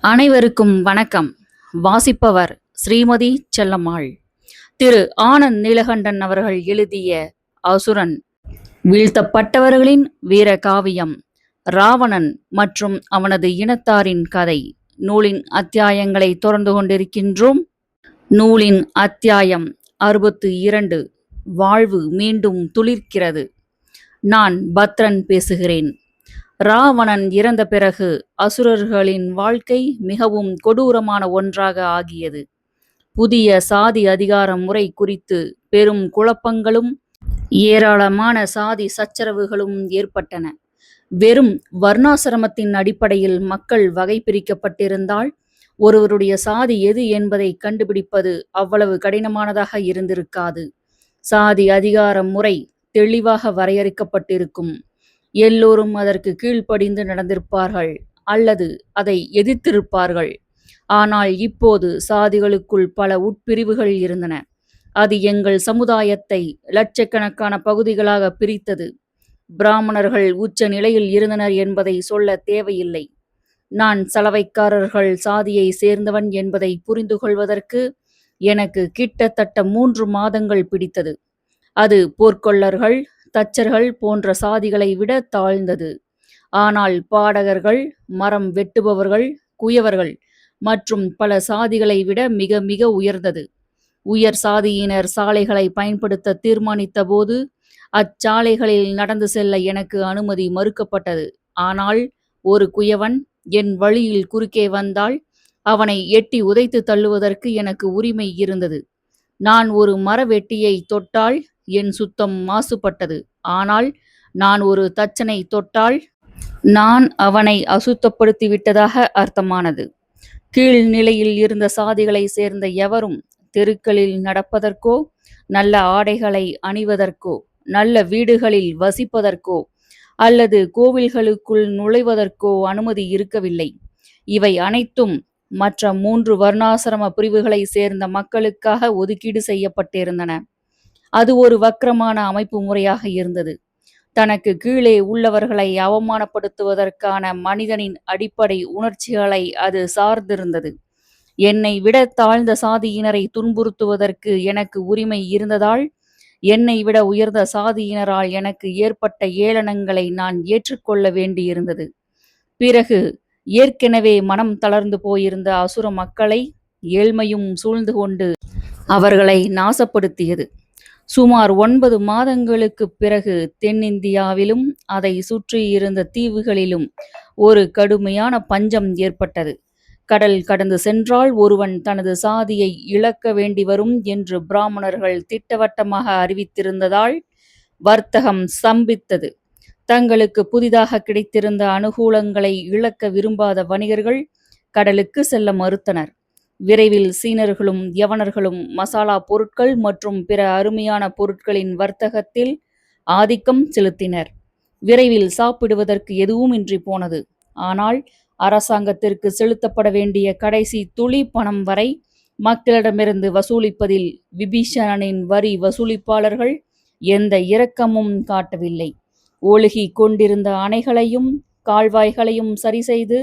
அனைவருக்கும் வணக்கம். வாசிப்பவர் ஸ்ரீமதி செல்லம்மாள். திரு ஆனந்த் நீலகண்டன் அவர்கள் எழுதிய அசுரன், வீழ்த்தப்பட்டவர்களின் வீர காவியம், ராவணன் மற்றும் அவனது இனத்தாரின் கதை நூலின் அத்தியாயங்களை தொடர்ந்து கொண்டிருக்கின்றோம். நூலின் அத்தியாயம் 62. வாழ்வு மீண்டும் துளிர்க்கிறது. நான் பத்ரன் பேசுகிறேன். ராவணன் இறந்த பிறகு அசுரர்களின் வாழ்க்கை மிகவும் கொடூரமான ஒன்றாக ஆகியது. புதிய சாதி அதிகார முறை குறித்து பெரும் குழப்பங்களும் ஏராளமான சாதி சச்சரவுகளும் ஏற்பட்டன. வெறும் வர்ணாசிரமத்தின் அடிப்படையில் மக்கள் வகை பிரிக்கப்பட்டிருந்தால் ஒருவருடைய சாதி எது என்பதை கண்டுபிடிப்பது அவ்வளவு கடினமானதாக இருந்திருக்காது. சாதி அதிகார முறை தெளிவாக வரையறுக்கப்பட்டிருக்கும். எல்லோரும் அதற்கு கீழ்ப்படிந்து நடந்திருப்பார்கள் அல்லது அதை எதிர்த்திருப்பார்கள். ஆனால் இப்போது சாதிகளுக்குள் பல உட்பிரிவுகள் இருந்தன. அது எங்கள் சமுதாயத்தை லட்சக்கணக்கான பகுதிகளாக பிரித்தது. பிராமணர்கள் உச்ச நிலையில் இருந்தனர் என்பதை சொல்ல தேவையில்லை. நான் சலவைக்காரர்கள் சாதியை சேர்ந்தவன் என்பதை புரிந்து கொள்வதற்கு எனக்கு கிட்டத்தட்ட 3 மாதங்கள் பிடித்தது. அது போர்க்கொள்ளர்கள், தச்சர்கள் போன்ற சாதிகளை விட தாழ்ந்தது. ஆனால் பாடகர்கள், மரம் வெட்டுபவர்கள், குயவர்கள் மற்றும் பல சாதிகளை விட மிக மிக உயர்ந்தது. உயர் சாதியினர் சாலைகளை பயன்படுத்த தீர்மானித்த போது அச்சாலைகளில் நடந்து செல்ல எனக்கு அனுமதி மறுக்கப்பட்டது. ஆனால் ஒரு குயவன் என் வழியில் குறுக்கே வந்தால் அவனை எட்டி உதைத்து தள்ளுவதற்கு எனக்கு உரிமை இருந்தது. நான் ஒரு மரவெட்டியை தொட்டால் என் சுத்தம் மாசுபட்டது. ஆனால் நான் ஒரு தச்சனை தொட்டால் நான் அவனை அசுத்தப்படுத்திவிட்டதாக அர்த்தமானது. கீழ்நிலையில் இருந்த சாதிகளை சேர்ந்த எவரும் தெருக்களில் நடப்பதற்கோ, நல்ல ஆடைகளை அணிவதற்கோ, நல்ல வீடுகளில் வசிப்பதற்கோ அல்லது கோவில்களுக்குள் நுழைவதற்கோ அனுமதி இருக்கவில்லை. இவை அனைத்தும் மற்ற 3 வர்ணாசிரம பிரிவுகளை சேர்ந்த மக்களுக்காக ஒதுக்கீடு செய்யப்பட்டிருந்தன. அது ஒரு வக்கிரமான அமைப்பு முறையாக இருந்தது. தனக்கு கீழே உள்ளவர்களை அவமானப்படுத்துவதற்கான மனிதனின் அடிப்படை உணர்ச்சிகளை அது சார்ந்திருந்தது. என்னை விட தாழ்ந்த சாதியினரை துன்புறுத்துவதற்கு எனக்கு உரிமை இருந்ததால் என்னை விட உயர்ந்த சாதியினரால் எனக்கு ஏற்பட்ட ஏளனங்களை நான் ஏற்றுக்கொள்ள வேண்டியிருந்தது. பிறகு ஏற்கனவே மனம் தளர்ந்து போயிருந்த அசுர மக்களை ஏழ்மையும் சூழ்ந்து கொண்டு அவர்களை நாசப்படுத்தியது. சுமார் 9 மாதங்களுக்குப் பிறகு தென்னிந்தியாவிலும் அதை சுற்றியிருந்த தீவுகளிலும் ஒரு கடுமையான பஞ்சம் ஏற்பட்டது. கடல் கடந்து சென்றால் ஒருவன் தனது சாதியை இழக்க வேண்டி வரும் என்று பிராமணர்கள் திட்டவட்டமாக அறிவித்திருந்ததால் வர்த்தகம் ஸ்தம்பித்தது. தங்களுக்கு புதிதாக கிடைத்திருந்த அனுகூலங்களை இழக்க விரும்பாத வணிகர்கள் கடலுக்கு செல்ல மறுத்தனர். விரைவில் சீனர்களும் யவனர்களும் மசாலா பொருட்கள் மற்றும் பிற அருமையான பொருட்களின் வர்த்தகத்தில் ஆதிக்கம் செலுத்தினர். விரைவில் சாப்பிடுவதற்கு எதுவுமின்றி போனது. ஆனால் அரசாங்கத்திற்கு செலுத்தப்பட வேண்டிய கடைசி துளி பணம் வரை மக்களிடமிருந்து வசூலிப்பதில் விபீஷணனின் வரி வசூலிப்பாளர்கள் எந்த இரக்கமும் காட்டவில்லை. ஒழுகி கொண்டிருந்த அணைகளையும் கால்வாய்களையும் சரி செய்து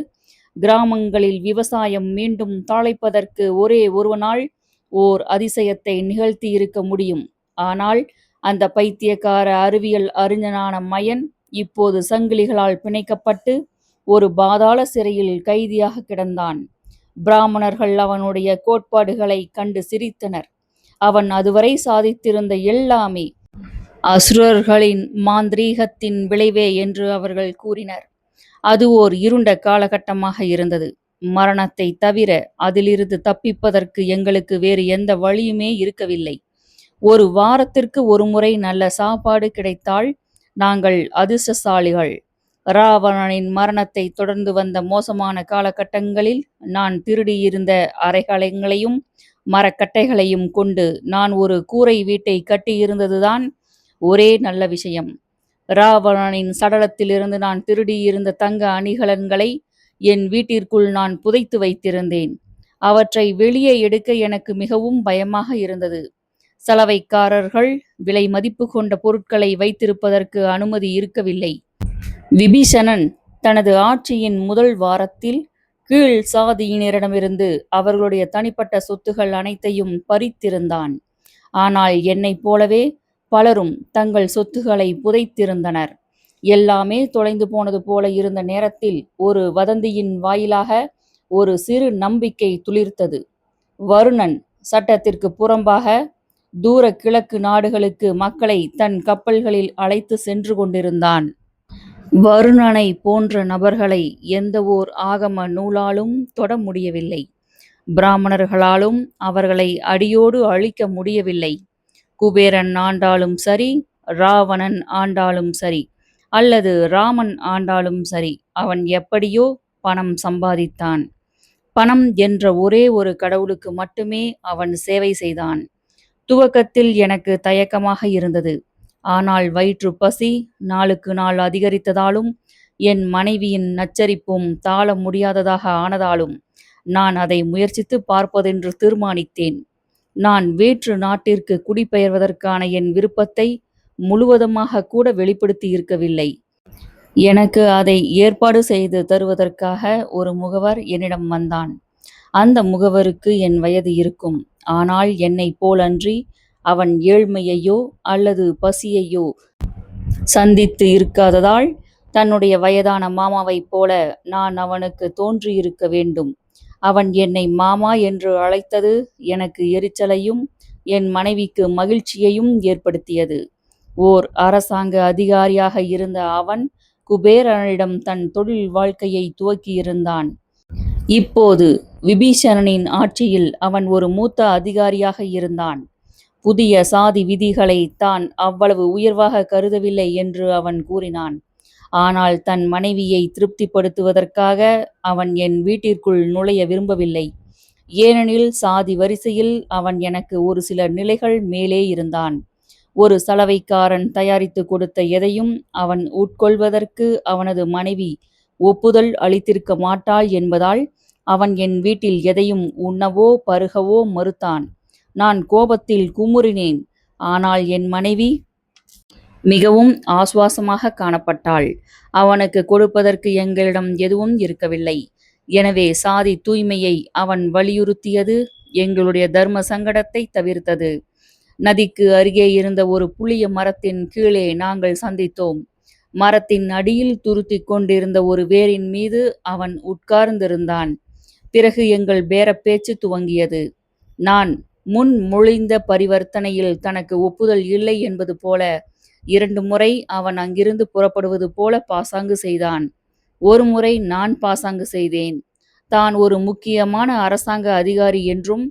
கிராமங்களில் விவசாயம் மீண்டும் தாளைப்பதற்கு ஒரே ஒருவனால் ஓர் அதிசயத்தை நிகழ்த்தி இருக்க முடியும். ஆனால் அந்த பைத்தியக்கார அறிவியல் அறிஞனான மயன் இப்போது சங்கிலிகளால் பிணைக்கப்பட்டு ஒரு பாதாள சிறையில் கைதியாக கிடந்தான். பிராமணர்கள் அவனுடைய கோட்பாடுகளை கண்டு சிரித்தனர். அவன் அதுவரை சாதித்திருந்த எல்லாமே அசுரர்களின் மாந்திரீகத்தின் விளைவே என்று அவர்கள் கூறினர். அது ஓர் இருண்ட காலகட்டமாக இருந்தது. மரணத்தை தவிர அதிலிருந்து தப்பிப்பதற்கு எங்களுக்கு வேறு எந்த வழியுமே இருக்கவில்லை. ஒரு வாரத்திற்கு ஒரு முறை நல்ல சாப்பாடு கிடைத்தால் நாங்கள் அதிர்ஷ்டசாலிகள். ராவணனின் மரணத்தை தொடர்ந்து வந்த மோசமான காலகட்டங்களில் நான் திருடியிருந்த அறைகளையும் மரக்கட்டைகளையும் கொண்டு நான் ஒரு கூரை வீட்டை கட்டியிருந்ததுதான் ஒரே நல்ல விஷயம். ராவணனின் சடலத்திலிருந்து நான் திருடியிருந்த தங்க அணிகலன்களை என் வீட்டிற்குள் நான் புதைத்து வைத்திருந்தேன். அவற்றை வெளியே எடுக்க எனக்கு மிகவும் பயமாக இருந்தது. சலவைக்காரர்கள் விலை மதிப்பு கொண்ட பொருட்களை வைத்திருப்பதற்கு அனுமதி இருக்கவில்லை. விபீஷணன் தனது ஆட்சியின் முதல் வாரத்தில் கீழ் சாதியினரிடமிருந்து அவர்களுடைய தனிப்பட்ட சொத்துகள் அனைத்தையும் பறித்திருந்தான். ஆனால் என்னைப் போலவே பலரும் தங்கள் சொத்துக்களை புதைத்திருந்தனர். எல்லாமே தொலைந்து போனது போல இருந்த நேரத்தில் ஒரு வதந்தியின் வாயிலாக ஒரு சிறு நம்பிக்கை துளிர்த்தது. வருணன் சட்டத்திற்கு புறம்பாக தூர கிழக்கு நாடுகளுக்கு மக்களை தன் கப்பல்களில் அழைத்து சென்று கொண்டிருந்தான். வருணனை போன்ற நபர்களை எந்த ஓர் ஆகம நூலாலும் தொட முடியவில்லை. பிராமணர்களாலும் அவர்களை அடியோடு அழிக்க முடியவில்லை. குபேரன் ஆண்டாலும் சரி, ராவணன் ஆண்டாலும் சரி, அல்லது ராமன் ஆண்டாலும் சரி, அவன் எப்படியோ பணம் சம்பாதித்தான். பணம் என்ற ஒரே ஒரு கடவுளுக்கு மட்டுமே அவன் சேவை செய்தான். துவக்கத்தில் எனக்கு தயக்கமாக இருந்தது. ஆனால் வயிற்று பசி நாளுக்கு நாள் அதிகரித்ததாலும் என் மனைவியின் நச்சரிப்பும் தாள முடியாததாக ஆனதாலும் நான் அதை முயற்சித்து பார்ப்பதென்று தீர்மானித்தேன். நான் வேற்று நாட்டிற்கு குடிபெயர்வதற்கான என் விருப்பத்தை முழுவதுமாக கூட வெளிப்படுத்தி இருக்கவில்லை. எனக்கு அதை ஏற்பாடு செய்து தருவதற்காக ஒரு முகவர் என்னிடம் வந்தான். அந்த முகவருக்கு என் வயது இருக்கும். ஆனால் என்னைப் போலன்றி அவன் ஏழ்மையையோ அல்லது பசியையோ சந்தித்து இருக்காததால் தன்னுடைய வயதான மாமாவைப் போல நான் அவனுக்கு தோன்றியிருக்க வேண்டும். அவன் என்னை மாமா என்று அழைத்தது எனக்கு எரிச்சலையும் என் மனைவிக்கு மகிழ்ச்சியையும் ஏற்படுத்தியது. ஓர் அரசாங்க அதிகாரியாக இருந்த அவன் குபேரனிடம் தன் தொழில் வாழ்க்கையை துவக்கியிருந்தான். இப்போது விபீஷணனின் ஆட்சியில் அவன் ஒரு மூத்த அதிகாரியாக இருந்தான். புதிய சாதி விதிகளை தான் அவ்வளவு உயர்வாக கருதவில்லை என்று அவன் கூறினான். ஆனால் தன் மனைவியை திருப்திப்படுத்துவதற்காக அவன் என் வீட்டிற்குள் நுழைய விரும்பவில்லை. ஏனெனில் சாதி வரிசையில் அவன் எனக்கு ஒரு சில நிலைகள் மேலே இருந்தான். ஒரு சலவைக்காரன் தயாரித்து கொடுத்த எதையும் அவன் உட்கொள்வதற்கு அவனது மனைவி ஒப்புதல் அளித்திருக்க மாட்டாள் என்பதால் அவன் என் வீட்டில் எதையும் உண்ணவோ பருகவோ மறுத்தான். நான் கோபத்தில் குமுறினேன். ஆனால் என் மனைவி மிகவும் ஆசுவாசமாக காணப்பட்டாள். அவனுக்கு கொடுப்பதற்கு எங்களிடம் எதுவும் இருக்கவில்லை. எனவே சாதி தூய்மையை அவன் வலியுறுத்தியது எங்களுடைய தர்ம சங்கடத்தை தவிர்த்தது. நதிக்கு அருகே இருந்த ஒரு புளிய மரத்தின் கீழே நாங்கள் சந்தித்தோம். மரத்தின் அடியில் துருத்தி கொண்டிருந்த ஒரு வேரின் மீது அவன் உட்கார்ந்திருந்தான். பிறகு எங்கள் பேரப்பேச்சு துவங்கியது. நான் முன்மொழிந்த பரிவர்த்தனையில் தனக்கு ஒப்புதல் இல்லை என்பது போல 2 முறை அவன் அங்கிருந்து புறப்படுவது போல பாசாங்கு செய்தான். ஒரு முறை நான் பாசாங்கு செய்தேன். தான் ஒரு முக்கியமான அரசாங்க அதிகாரி என்றும்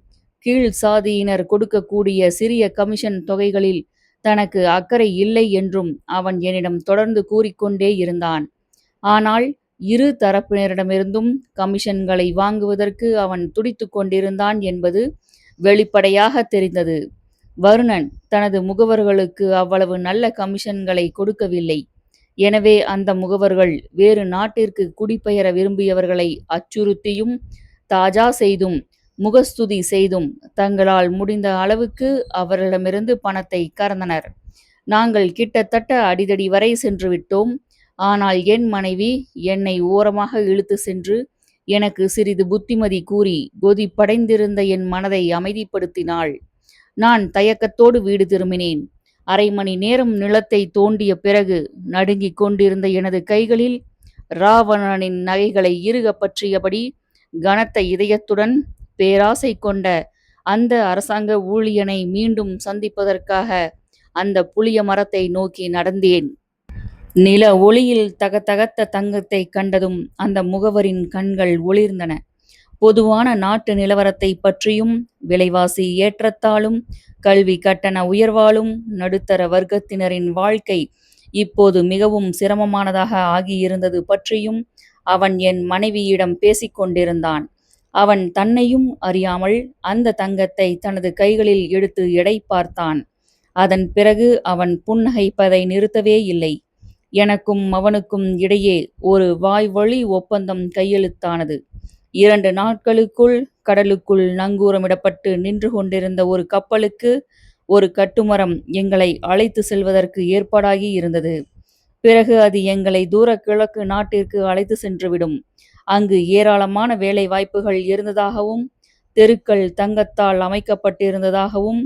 கீழ் சாதியினர் கொடுக்கக்கூடிய சிறிய கமிஷன் தொகைகளில் தனக்கு அக்கறை இல்லை என்றும் அவன் என்னிடம் தொடர்ந்து கூறிக்கொண்டே இருந்தான். ஆனால் இரு தரப்பினரிடமிருந்தும் கமிஷன்களை வாங்குவதற்கு அவன் துடித்து கொண்டிருந்தான் என்பது வெளிப்படையாக தெரிந்தது. வருணன் தனது முகவர்களுக்கு அவ்வளவு நல்ல கமிஷன்களை கொடுக்கவில்லை. எனவே அந்த முகவர்கள் வேறு நாட்டிற்கு குடிபெயர விரும்பியவர்களை அச்சுறுத்தியும் தாஜா செய்தும் முகஸ்துதி செய்தும் தங்களால் முடிந்த அளவுக்கு அவர்களிடமிருந்து பணத்தை கறந்தனர். நாங்கள் கிட்டத்தட்ட அடிதடி வரை சென்று விட்டோம். ஆனால் என் மனைவி என்னை ஓரமாக இழுத்து சென்று எனக்கு சிறிது புத்திமதி கூறி கொதிப்படைந்திருந்த என் மனதை அமைதிப்படுத்தினாள். நான் தயக்கத்தோடு வீடு திரும்பினேன். 1/2 மணி நேரம் நிலத்தை தோண்டிய பிறகு நடுங்கிக் கொண்டிருந்த எனது கைகளில் ராவணனின் நகைகளை இறுக பற்றியபடி கனத்த இதயத்துடன் பேராசை கொண்ட அந்த அரசாங்க ஊழியனை மீண்டும் சந்திப்பதற்காக அந்த புளிய மரத்தை நோக்கி நடந்தேன். நில ஒளியில் தகதகத்த தங்கத்தை கண்டதும் அந்த முகவரின் கண்கள் ஒளிர்ந்தன. பொதுவான நாட்டு நிலவரத்தை பற்றியும் விலைவாசி ஏற்றத்தாலும் கல்வி கட்டண உயர்வாலும் நடுத்தர வர்க்கத்தினரின் வாழ்க்கை இப்போது மிகவும் சிரமமானதாக ஆகியிருந்தது பற்றியும் அவன் என் மனைவியிடம் பேசிக்கொண்டிருந்தான். அவன் தன்னையும் அறியாமல் அந்த தங்கத்தை தனது கைகளில் எடுத்து எடை பார்த்தான். அதன் பிறகு அவன் புன்னகைப்பதை நிறுத்தவே இல்லை. எனக்கும் அவனுக்கும் இடையே ஒரு வாய்வழி ஒப்பந்தம் கையெழுத்தானது. 2 நாட்களுக்குள் கடலுக்குள் நங்கூரமிடப்பட்டு நின்று கொண்டிருந்த ஒரு கப்பலுக்கு ஒரு கட்டுமரம் எங்களை அழைத்து செல்வதற்கு ஏற்பாடாகி இருந்தது. பிறகு அது எங்களை தூர கிழக்கு நாட்டிற்கு அழைத்து சென்றுவிடும். அங்கு ஏராளமான வேலை வாய்ப்புகள் இருந்ததாகவும், தெருக்கள் தங்கத்தால் அமைக்கப்பட்டிருந்ததாகவும்,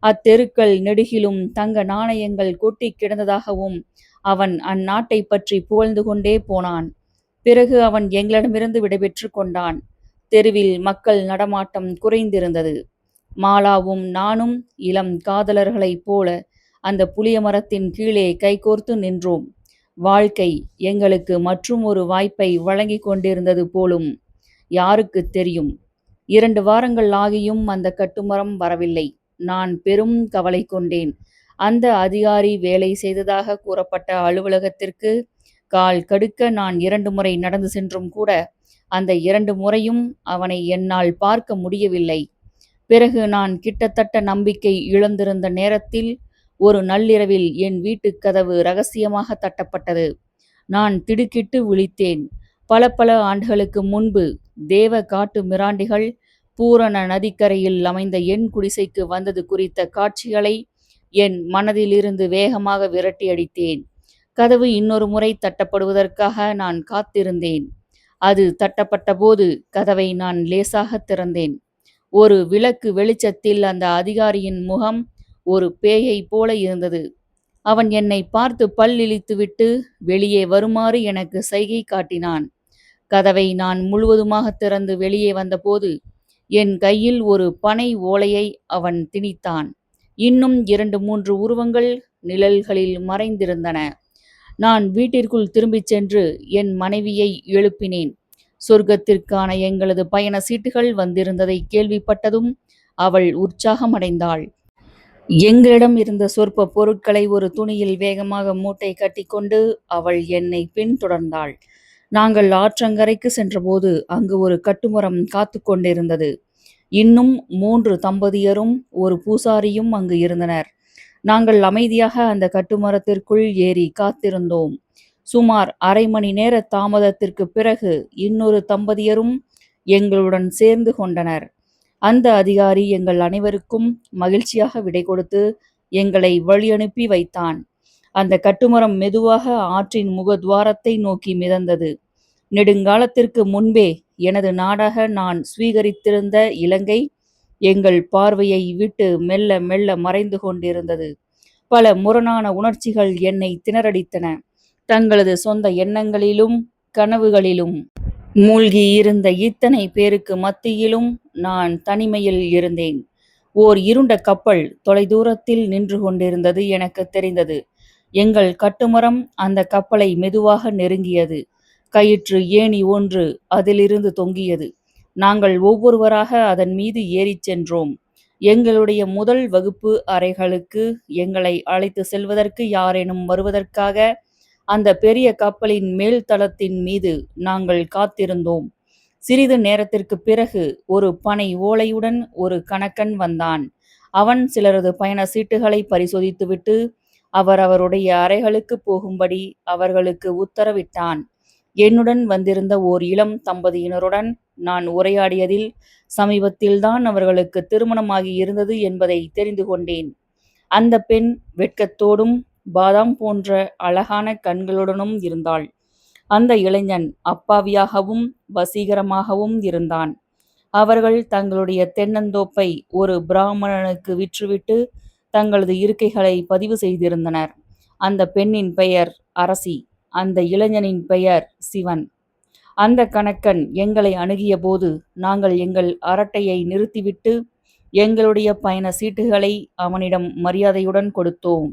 அத்தெருக்கள் நெடுகிலும் தங்க நாணயங்கள் கொட்டிக் கிடந்ததாகவும் அவன் அந்நாட்டைப் பற்றி புகழ்ந்து கொண்டே போனான். பிறகு அவன் எங்களிடமிருந்து விடைபெற்றுக் கொண்டான். தெருவில் மக்கள் நடமாட்டம் குறைந்திருந்தது. மாலாவும் நானும் இளம் காதலர்களைப் போல அந்த புளிய மரத்தின் கீழே கைகோர்த்து நின்றோம். வாழ்க்கை எங்களுக்கு மற்றும் ஒரு வாய்ப்பை வழங்கிக் கொண்டிருந்தது போலும். யாருக்குத் தெரியும்? 2 வாரங்கள் ஆகியும் அந்த கட்டுமரம் வரவில்லை. நான் பெரும் கவலை கொண்டேன். அந்த அதிகாரி வேலை செய்ததாக கூறப்பட்ட அலுவலகத்திற்கு கால் கடுக்க நான் 2 முறை நடந்து சென்றும் கூட அந்த 2 முறையும் அவனை என்னால் பார்க்க முடியவில்லை. பிறகு நான் கிட்டத்தட்ட நம்பிக்கை இழந்திருந்த நேரத்தில் ஒரு நள்ளிரவில் என் வீட்டுக் கதவு ரகசியமாக தட்டப்பட்டது. நான் திடுக்கிட்டு விழித்தேன். பல ஆண்டுகளுக்கு முன்பு தேவ காட்டு மிராண்டிகள் பூரண நதிக்கரையில் அமைந்த என் குடிசைக்கு வந்தது குறித்த காட்சிகளை என் மனதிலிருந்து வேகமாக விரட்டி அடித்தேன். கதவு இன்னொரு முறை தட்டப்படுவதற்காக நான் காத்திருந்தேன். அது தட்டப்பட்டபோது கதவை நான் லேசாகத் திறந்தேன். ஒரு விளக்கு வெளிச்சத்தில் அந்த அதிகாரியின் முகம் ஒரு பேயைப் போல இருந்தது. அவன் என்னை பார்த்து பல் இளித்துவிட்டு வெளியே வருமாறு எனக்கு சைகை காட்டினான். கதவை நான் முழுவதுமாக திறந்து வெளியே வந்தபோது என் கையில் ஒரு பனை ஓலையை அவன் திணித்தான். இன்னும் 2-3 உருவங்கள் நிழல்களில் மறைந்திருந்தன. நான் வீட்டிற்குள் திரும்பிச் சென்று என் மனைவியை எழுப்பினேன். சொர்க்கத்திற்கான எங்களது பயண சீட்டுகள் வந்திருந்ததை கேள்விப்பட்டதும் அவள் உற்சாகமடைந்தாள். எங்களிடம் இருந்த சொற்ப பொருட்களை ஒரு துணியில் வேகமாக மூட்டை கட்டிக்கொண்டு அவள் என்னை பின்தொடர்ந்தாள். நாங்கள் ஆற்றங்கரைக்கு சென்றபோது அங்கு ஒரு கட்டுமரம் காத்து கொண்டிருந்தது. இன்னும் 3 தம்பதியரும் ஒரு பூசாரியும் அங்கு இருந்தனர். நாங்கள் அமைதியாக அந்த கட்டுமரத்திற்குள் ஏறி காத்திருந்தோம். சுமார் அரை மணி நேர தாமதத்திற்குப் பிறகு இன்னொரு தம்பதியரும் எங்களுடன் சேர்ந்து கொண்டனர். அந்த அதிகாரி எங்கள் அனைவருக்கும் மகிழ்ச்சியாக விடை கொடுத்து எங்களை வழியனுப்பி வைத்தான். அந்த கட்டுமரம் மெதுவாக ஆற்றின் முகத்வாரத்தை நோக்கி மிதந்தது. நெடுங்காலத்திற்கு முன்பே எனது நாடாக நான் சுவீகரித்திருந்த இலங்கை எங்கள் பார்வையை விட்டு மெல்ல மெல்ல மறைந்து கொண்டிருந்தது. பல முரணான உணர்ச்சிகள் என்னை திணறடித்தன. தங்களது சொந்த எண்ணங்களிலும் கனவுகளிலும் மூழ்கி இருந்த இத்தனை பேருக்கு மத்தியிலும் நான் தனிமையில் இருந்தேன். ஓர் இருண்ட கப்பல் தொலைதூரத்தில் நின்று கொண்டிருந்தது எனக்கு தெரிந்தது. எங்கள் கட்டுமரம் அந்த கப்பலை மெதுவாக நெருங்கியது. கயிற்று ஏணி ஒன்று அதிலிருந்து தொங்கியது. நாங்கள் ஒவ்வொருவராக அதன் மீது ஏறிச் சென்றோம். எங்களுடைய முதல் வகுப்பு அறைகளுக்கு எங்களை அழைத்து செல்வதற்கு யாரேனும் வருவதற்காக அந்த பெரிய கப்பலின் மேல் தளத்தின் மீது நாங்கள் காத்திருந்தோம். சிறிது நேரத்திற்குப் பிறகு ஒரு பனை ஓலையுடன் ஒரு கணக்கன் வந்தான். அவன் சிலரது பயண சீட்டுகளை பரிசோதித்துவிட்டு அவரவருடைய அறைகளுக்கு போகும்படி அவர்களுக்கு உத்தரவிட்டான். என்னுடன் வந்திருந்த ஓர் இளம் தம்பதியினருடன் நான் உரையாடியதில் சமீபத்தில்தான் அவர்களுக்கு திருமணமாகி இருந்தது என்பதை தெரிந்து கொண்டேன். அந்த பெண் வெட்கத்தோடும் பாதாம் போன்ற அழகான கண்களுடனும் இருந்தாள். அந்த இளைஞன் அப்பாவியாகவும் வசீகரமாகவும் இருந்தான். அவர்கள் தங்களுடைய தென்னந்தோப்பை ஒரு பிராமணனுக்கு விற்றுவிட்டு தங்களது இருக்கைகளை பதிவு செய்திருந்தனர். அந்த பெண்ணின் பெயர் அரசி. அந்த இளைஞனின் பெயர் சிவன். அந்த கணக்கன் எங்களை அணுகியபோது நாங்கள் எங்கள் அரட்டையை நிறுத்திவிட்டு எங்களுடைய பயண சீட்டுகளை அவனிடம் மரியாதையுடன் கொடுத்தோம்.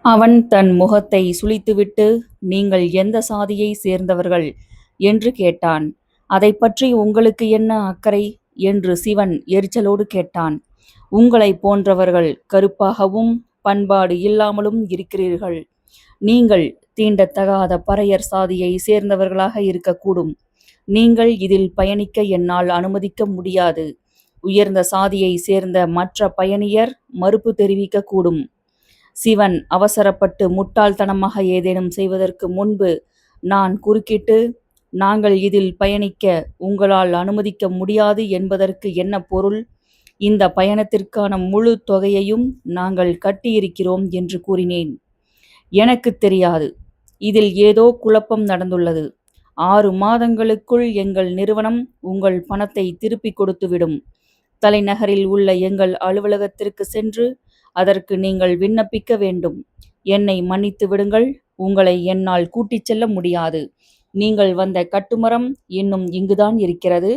அவன் தன் முகத்தை சுளித்துவிட்டு, நீங்கள் எந்த சாதியை சேர்ந்தவர்கள் என்று கேட்டான். அதை பற்றி உங்களுக்கு என்ன அக்கறை என்று சிவன் எரிச்சலோடு கேட்டான். உங்களைப் போன்றவர்கள் கருப்பாகவும் பண்பாடு இல்லாமலும் இருக்கிறீர்கள். நீங்கள் தீண்டத்தகாத பறையர் சாதியை சேர்ந்தவர்களாக இருக்கக்கூடும். நீங்கள் இதில் பயணிக்க என்னால் அனுமதிக்க முடியாது. உயர்ந்த சாதியை சேர்ந்த மற்ற பயணியர் மறுப்பு தெரிவிக்கக்கூடும். சிவன் அவசரப்பட்டு முட்டாள்தனமாக ஏதேனும் செய்வதற்கு முன்பு நான் குறுக்கிட்டு, நாங்கள் இதில் பயணிக்க உங்களால் அனுமதிக்க முடியாது என்பதற்கு என்ன பொருள்? இந்த பயணத்திற்கான முழு தொகையையும் நாங்கள் கட்டியிருக்கிறோம் என்று கூறினேன். எனக்குத் தெரியாது. இதில் ஏதோ குழப்பம் நடந்துள்ளது. 6 மாதங்களுக்குள் எங்கள் நிறுவனம் உங்கள் பணத்தை திருப்பிக் கொடுத்துவிடும். தலைநகரில் உள்ள எங்கள் அலுவலகத்திற்கு சென்று அதற்கு நீங்கள் விண்ணப்பிக்க வேண்டும். என்னை மன்னித்து விடுங்கள், உங்களை என்னால் கூட்டிச் செல்ல முடியாது. நீங்கள் வந்த கட்டுமரம் இன்னும் இங்குதான் இருக்கிறது.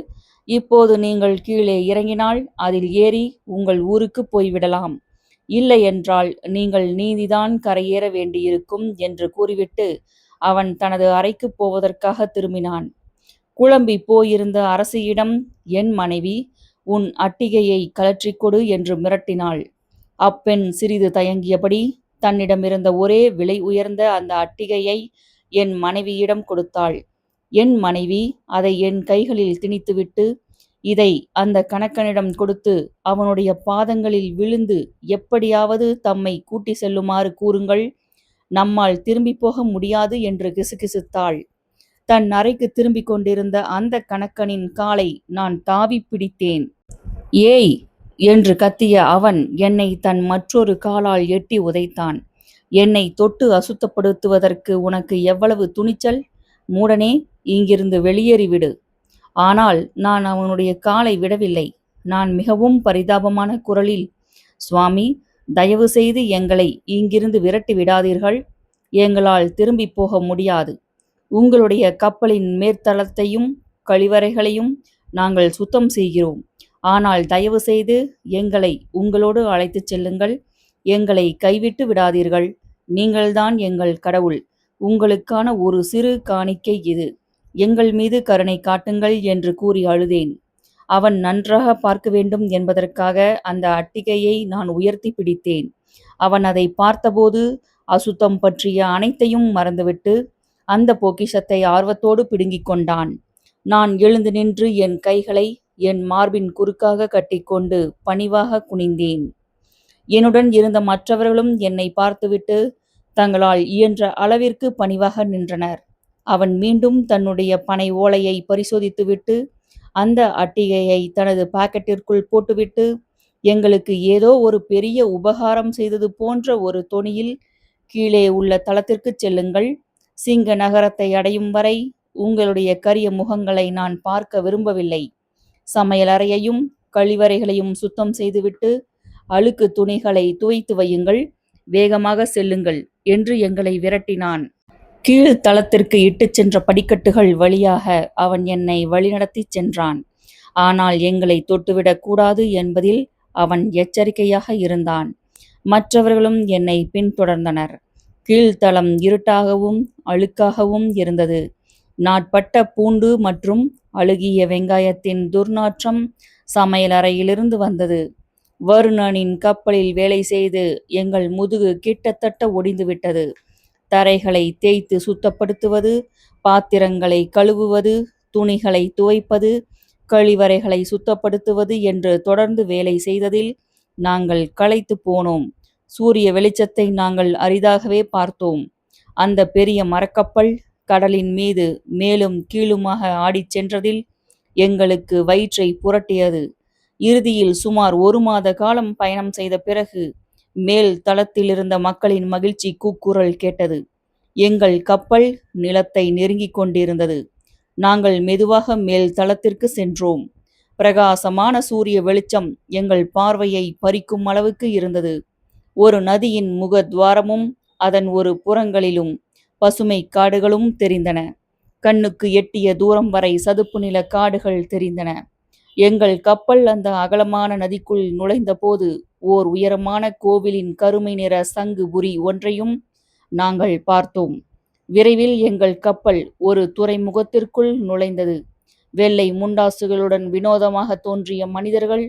இப்போது நீங்கள் கீழே இறங்கினால் அதில் ஏறி உங்கள் ஊருக்குப் போய்விடலாம். இல்லையென்றால் நீங்கள் நீந்திதான் கரையேற வேண்டியிருக்கும் என்று கூறிவிட்டு அவன் தனது அறைக்குப் போவதற்காக திரும்பினான். குழம்பிப் போயிருந்த அரசியிடம், என் மனைவி உன் அட்டிகையை கழற்றிக் கொடு என்று மிரட்டினாள். அப்பெண் சிறிது தயங்கியபடி தன்னிடமிருந்த ஒரே விலை உயர்ந்த அந்த அட்டிகையை என் மனைவியிடம் கொடுத்தாள். என் மனைவி அதை என் கைகளில் திணித்துவிட்டு, இதை அந்த கணக்கனிடம் கொடுத்து அவனுடைய பாதங்களில் விழுந்து எப்படியாவது தம்மை கூட்டி செல்லுமாறு கூறுங்கள், நம்மால் திரும்பிப் போக முடியாது என்று கிசுகிசுத்தாள். தன் அறைக்கு திரும்பிக் கொண்டிருந்த அந்த கணக்கனின் காலை நான் தாவிப் பிடித்தேன். ஏய் என்று கத்திய அவன் என்னை தன் மற்றொரு காலால் எட்டி உதைத்தான். என்னை தொட்டு அசுத்தப்படுத்துவதற்கு உனக்கு எவ்வளவு துணிச்சல்? மூடனே, இங்கிருந்து வெளியேறிவிடு. ஆனால் நான் அவனுடைய காலை விடவில்லை. நான் மிகவும் பரிதாபமான குரலில், சுவாமி, தயவு செய்து எங்களை இங்கிருந்து விரட்டி விடாதீர்கள். எங்களால் திரும்பிப் போக முடியாது. உங்களுடைய கப்பலின் மேற்தளத்தையும் கழிவறைகளையும் நாங்கள் சுத்தம் செய்கிறோம். ஆனால் தயவு செய்து எங்களை உங்களோடு அழைத்துச் செல்லுங்கள். எங்களை கைவிட்டு விடாதீர்கள். நீங்கள்தான் எங்கள் கடவுள். உங்களுக்கான ஒரு சிறு காணிக்கை இது. எங்கள் மீது கருணை காட்டுங்கள் என்று கூறி அழுதேன். அவன் நன்றாக பார்க்க வேண்டும் என்பதற்காக அந்த அட்டிகையை நான் உயர்த்தி பிடித்தேன். அவன் அதை பார்த்தபோது அசுத்தம் பற்றிய அனைத்தையும் மறந்துவிட்டு அந்த பொக்கிஷத்தை ஆர்வத்தோடு பிடுங்கிக் கொண்டான். நான் எழுந்து நின்று என் கைகளை என் மார்பின் குறுக்காக கட்டிக்கொண்டு பணிவாக குனிந்தேன். என்னுடன் இருந்த மற்றவர்களும் என்னை பார்த்துவிட்டு தங்களால் இயன்ற அளவிற்கு பணிவாக நின்றனர். அவன் மீண்டும் தன்னுடைய பனை ஓலையை பரிசோதித்துவிட்டு அந்த அட்டிகையை தனது பாக்கெட்டிற்குள் போட்டுவிட்டு, எங்களுக்கு ஏதோ ஒரு பெரிய உபகாரம் செய்தது போன்ற ஒரு தொனியில், கீழே உள்ள தளத்திற்குச் செல்லுங்கள். சிங்க நகரத்தை அடையும் வரை உங்களுடைய கரிய முகங்களை நான் பார்க்க விரும்பவில்லை. சமையலறையையும் கழிவறைகளையும் சுத்தம் செய்துவிட்டு அழுக்கு துணிகளை துவைத்து வையுங்கள். வேகமாக செல்லுங்கள் என்று எங்களை விரட்டினான். கீழ் தளத்திற்கு இட்டுச் சென்ற படிக்கட்டுகள் வழியாக அவன் என்னை வழிநடத்திச் சென்றான். ஆனால் எங்களை தொட்டுவிடக் கூடாது என்பதில் அவன் எச்சரிக்கையாக இருந்தான். மற்றவர்களும் என்னை பின்தொடர்ந்தனர். கீழ்த்தளம் இருட்டாகவும் அழுக்காகவும் இருந்தது. நாட்பட்ட பூண்டு மற்றும் அழுகிய வெங்காயத்தின் துர்நாற்றம் சமையலறையிலிருந்து வந்தது. வருணனின் கப்பலில் வேலை செய்து எங்கள் முதுகு கிட்டத்தட்ட ஒடிந்துவிட்டது. தரைகளை தேய்த்து சுத்தப்படுத்துவது, பாத்திரங்களை கழுவுவது, துணிகளை துவைப்பது, கழிவறைகளை சுத்தப்படுத்துவது என்று தொடர்ந்து வேலை செய்ததில் நாங்கள் களைத்து போனோம். சூரிய வெளிச்சத்தை நாங்கள் அரிதாகவே பார்த்தோம். அந்த பெரிய மரக்கப்பல் கடலின் மீது மேலும் கீழுமாக ஆடிச் சென்றதில் எங்களுக்கு வயிற்றை புரட்டியது. இறுதியில் சுமார் 1 மாத காலம் பயணம் செய்த பிறகு மேல் தளத்திலிருந்த மக்களின் மகிழ்ச்சி கூக்குரல் கேட்டது. எங்கள் கப்பல் நிலத்தை நெருங்கிக் கொண்டிருந்தது. நாங்கள் மெதுவாக மேல் தளத்திற்கு சென்றோம். பிரகாசமான சூரிய வெளிச்சம் எங்கள் பார்வையை பறிக்கும் அளவுக்கு இருந்தது. ஒரு நதியின் முகத்வாரமும் அதன் ஒரு புறங்களிலும் பசுமை காடுகளும் தெரிந்தன. கண்ணுக்கு எட்டிய தூரம் வரை சதுப்பு நில காடுகள் தெரிந்தன. எங்கள் கப்பல் அந்த அகலமான நதிக்குள் நுழைந்தபோது ஓர் உயரமான கோவிலின் கருமை நிற சங்கு புரி ஒன்றையும் நாங்கள் பார்த்தோம். விரைவில் எங்கள் கப்பல் ஒரு துறைமுகத்திற்குள் நுழைந்தது. வெள்ளை முண்டாசுகளுடன் வினோதமாக தோன்றிய மனிதர்கள்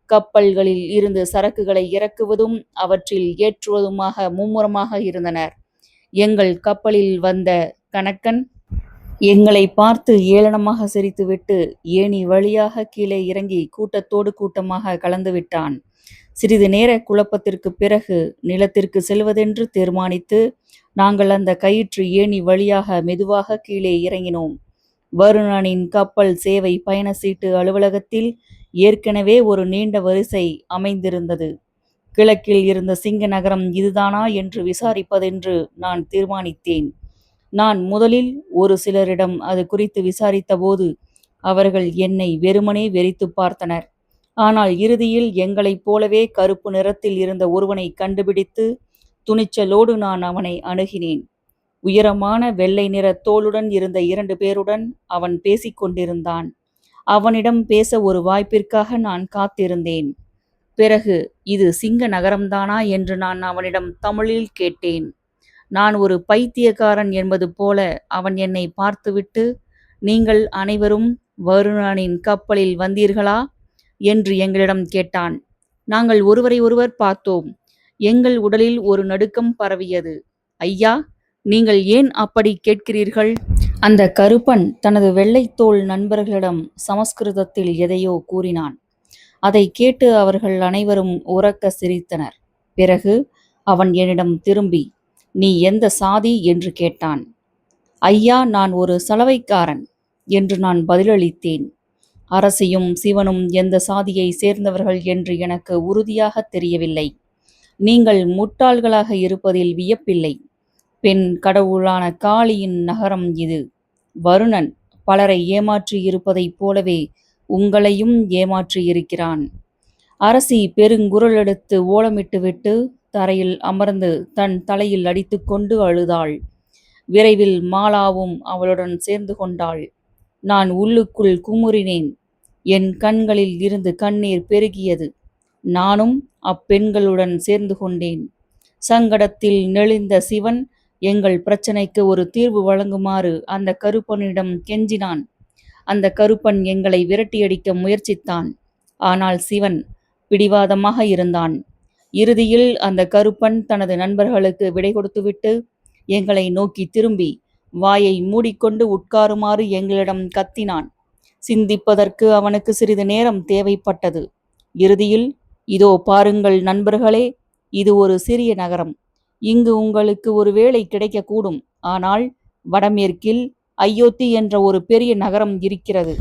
கப்பல்களில் இருந்து சரக்குகளை இறக்குவதும் அவற்றில் ஏற்றுவதுமாக மும்முரமாக இருந்தனர். எங்கள் கப்பலில் வந்த கணக்கன் எங்களை பார்த்து ஏளனமாக சிரித்துவிட்டு ஏணி வழியாக கீழே இறங்கி கூட்டத்தோடு கூட்டமாக கலந்துவிட்டான். சிறிது நேர குழப்பத்திற்குப் பிறகு நிலத்திற்கு செல்வதென்று தீர்மானித்து நாங்கள் அந்த கயிற்று ஏணி வழியாக மெதுவாக கீழே இறங்கினோம். வருணனின் கப்பல் சேவை பயண சீட்டு அலுவலகத்தில் ஏற்கனவே ஒரு நீண்ட வரிசை அமைந்திருந்தது. கிழக்கில் இருந்த சிங்க நகரம் இதுதானா என்று விசாரிப்பதென்று நான் தீர்மானித்தேன். நான் முதலில் ஒரு சிலரிடம் அது குறித்து விசாரித்தபோது அவர்கள் என்னை வெறுமனே வெறித்து பார்த்தனர். ஆனால் இறுதியில் எங்களைப் போலவே கருப்பு நிறத்தில் இருந்த ஒருவனை கண்டுபிடித்து துணிச்சலோடு நான் அவனை அணுகினேன். உயரமான வெள்ளை நிற தோலுடன் இருந்த 2 பேருடன் அவன் பேசிக் கொண்டிருந்தான். அவனிடம் பேச ஒரு வாய்ப்பிற்காக நான் காத்திருந்தேன். பிறகு, இது சிங்க நகரம்தானா என்று நான் அவனிடம் தமிழில் கேட்டேன். நான் ஒரு பைத்தியக்காரன் என்பது போல அவன் என்னை பார்த்துவிட்டு, நீங்கள் அனைவரும் வருணனின் கப்பலில் வந்தீர்களா என்று எங்களிடம் கேட்டான். நாங்கள் ஒருவரை ஒருவர் பார்த்தோம். எங்கள் உடலில் ஒரு நடுக்கம் பரவியது. ஐயா, நீங்கள் ஏன் அப்படி கேட்கிறீர்கள்? அந்த கருப்பன் தனது வெள்ளைத்தோல் நண்பர்களிடம் சமஸ்கிருதத்தில் எதையோ கூறினான். அதை கேட்டு அவர்கள் அனைவரும் உரக்க சிரித்தனர். பிறகு அவன் என்னிடம் திரும்பி, நீ எந்த சாதி என்று கேட்டான். ஐயா, நான் ஒரு சலவைக்காரன் என்று நான் பதிலளித்தேன். அரசியும் சிவனும் எந்த சாதியை சேர்ந்தவர்கள் என்று எனக்கு உறுதியாக தெரியவில்லை. நீங்கள் முட்டாள்களாக இருப்பதில் வியப்பில்லை. பெண் கடவுளான காளியின் நகரம் இது. வருணன் பலரை ஏமாற்றியிருப்பதைப் போலவே உங்களையும் ஏமாற்றியிருக்கிறான். அரசி பெருங்குரல் எடுத்து ஓலமிட்டுவிட்டு தரையில் அமர்ந்து தன் தலையில் அடித்துக்கொண்டு அழுதாள். விரைவில் மாலாவும் அவளுடன் சேர்ந்து கொண்டாள். நான் உள்ளுக்குள் குமுறினேன். என் கண்களில் இருந்து கண்ணீர் பெருகியது. நானும் அப்பெண்களுடன் சேர்ந்து கொண்டேன். சங்கடத்தில் நெளிந்த சிவன் எங்கள் பிரச்சனைக்கு ஒரு தீர்வு வழங்குமாறு அந்த கருப்பனிடம் கெஞ்சினான். அந்த கருப்பன் எங்களை விரட்டியடிக்க முயற்சித்தான். ஆனால் சிவன் பிடிவாதமாக இருந்தான். இறுதியில் அந்த கருப்பன் தனது நண்பர்களுக்கு விடை கொடுத்துவிட்டு எங்களை நோக்கி திரும்பி வாயை மூடிக்கொண்டு உட்காருமாறு எங்களிடம் கத்தினான். சிந்திப்பதற்கு அவனுக்கு சிறிது நேரம் தேவைப்பட்டது. இறுதியில், இதோ பாருங்கள் நண்பர்களே, இது ஒரு சிறிய நகரம். இங்கு உங்களுக்கு ஒரு வேலை கிடைக்கக்கூடும். ஆனால் வடமேற்கில் அயோத்தி என்ற ஒரு பெரிய நகரம் இருக்கிறது.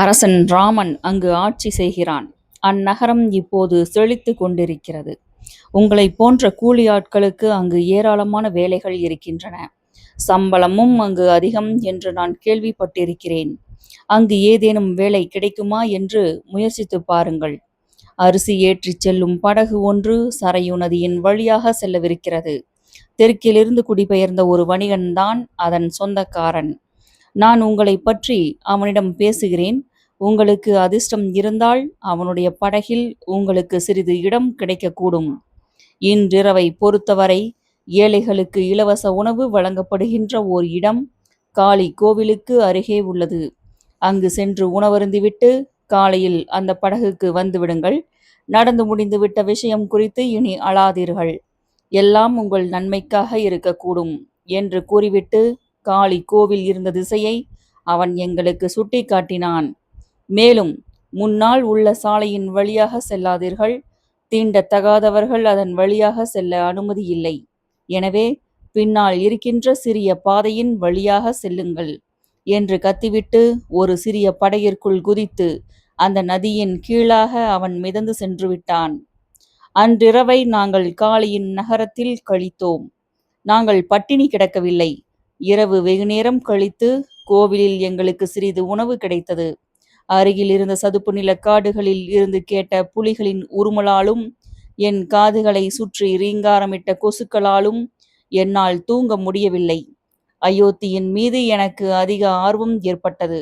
அரசன் ராமன் அங்கு ஆட்சி செய்கிறான். அந்நகரம் இப்போது செழித்து கொண்டிருக்கிறது. உங்களைப் போன்ற கூலி ஆட்களுக்கு அங்கு ஏராளமான வேலைகள் இருக்கின்றன. சம்பளமும் அங்கு அதிகம் என்று நான் கேள்விப்பட்டிருக்கிறேன். அங்கு ஏதேனும் வேலை கிடைக்குமா என்று முயற்சித்து பாருங்கள். அரிசி ஏற்றிச் செல்லும் படகு ஒன்று சரையு நதியின் வழியாக செல்லவிருக்கிறது. தெற்கிலிருந்து குடிபெயர்ந்த ஒரு வணிகன்தான் அதன் சொந்தக்காரன். நான் உங்களை பற்றி அவனிடம் பேசுகிறேன். உங்களுக்கு அதிர்ஷ்டம் இருந்தால் அவனுடைய படகில் உங்களுக்கு சிறிது இடம் கிடைக்கக்கூடும். இன்றிரவை பொறுத்தவரை ஏழைகளுக்கு இலவச உணவு வழங்கப்படுகின்ற ஓர் இடம் காளி கோவிலுக்கு அருகே உள்ளது. அங்கு சென்று உணவருந்திவிட்டு காலையில் அந்த படகுக்கு வந்துவிடுங்கள். நடந்து முடிந்துவிட்ட விஷயம் குறித்து இனி அழாதீர்கள். எல்லாம் உங்கள் நன்மைக்காக இருக்கக்கூடும் என்று கூறிவிட்டு காளி கோவில் இருந்த திசையை அவன் எங்களுக்கு சுட்டி காட்டினான். மேலும், முன்னால் உள்ள சாலையின் வழியாக செல்லாதீர்கள். தீண்டத்தகாதவர்கள் அதன் வழியாக செல்ல அனுமதி இல்லை. எனவே பின்னால் இருக்கின்ற சிறிய பாதையின் வழியாக செல்லுங்கள் என்று கத்திவிட்டு ஒரு சிறிய படகிற்குள் குதித்து அந்த நதியின் கீழாக அவன் மிதந்து சென்று விட்டான். அன்றிரவை நாங்கள் காளியின் நகரத்தில் கழித்தோம். நாங்கள் பட்டினி கிடக்கவில்லை. இரவு வெகுநேரம் கழித்து கோவிலில் எங்களுக்கு சிறிது உணவு கிடைத்தது. அருகில் இருந்த சதுப்பு நில காடுகளில் இருந்து கேட்ட புலிகளின் உருமலாலும் என் காதுகளை சுற்றி ரீங்காரமிட்ட கொசுக்களாலும் என்னால் தூங்க முடியவில்லை. அயோத்தியின் மீது எனக்கு அதிக ஆர்வம் ஏற்பட்டது.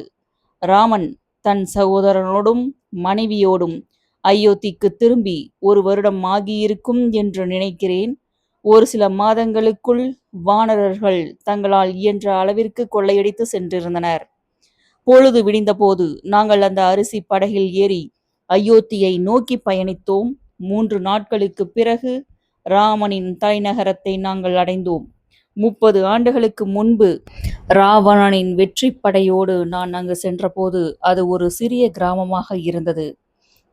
ராமன் தன் சகோதரனோடும் மனைவியோடும் அயோத்திக்கு திரும்பி 1 வருடம் ஆகியிருக்கும் என்று நினைக்கிறேன். ஒரு சில மாதங்களுக்குள் வானரர்கள் தங்களால் இயன்ற அளவிற்கு கொள்ளையடித்து சென்றிருந்தனர். பொழுது விடிந்தபோது நாங்கள் அந்த அரிசி படகில் ஏறி அயோத்தியை நோக்கி பயணித்தோம். 3 நாட்களுக்குப் பிறகு ராமனின் தலைநகரத்தை நாங்கள் அடைந்தோம். 30 ஆண்டுகளுக்கு முன்பு ராவணனின் வெற்றி படையோடு நான் அங்கு சென்றபோது அது ஒரு சிறிய கிராமமாக இருந்தது.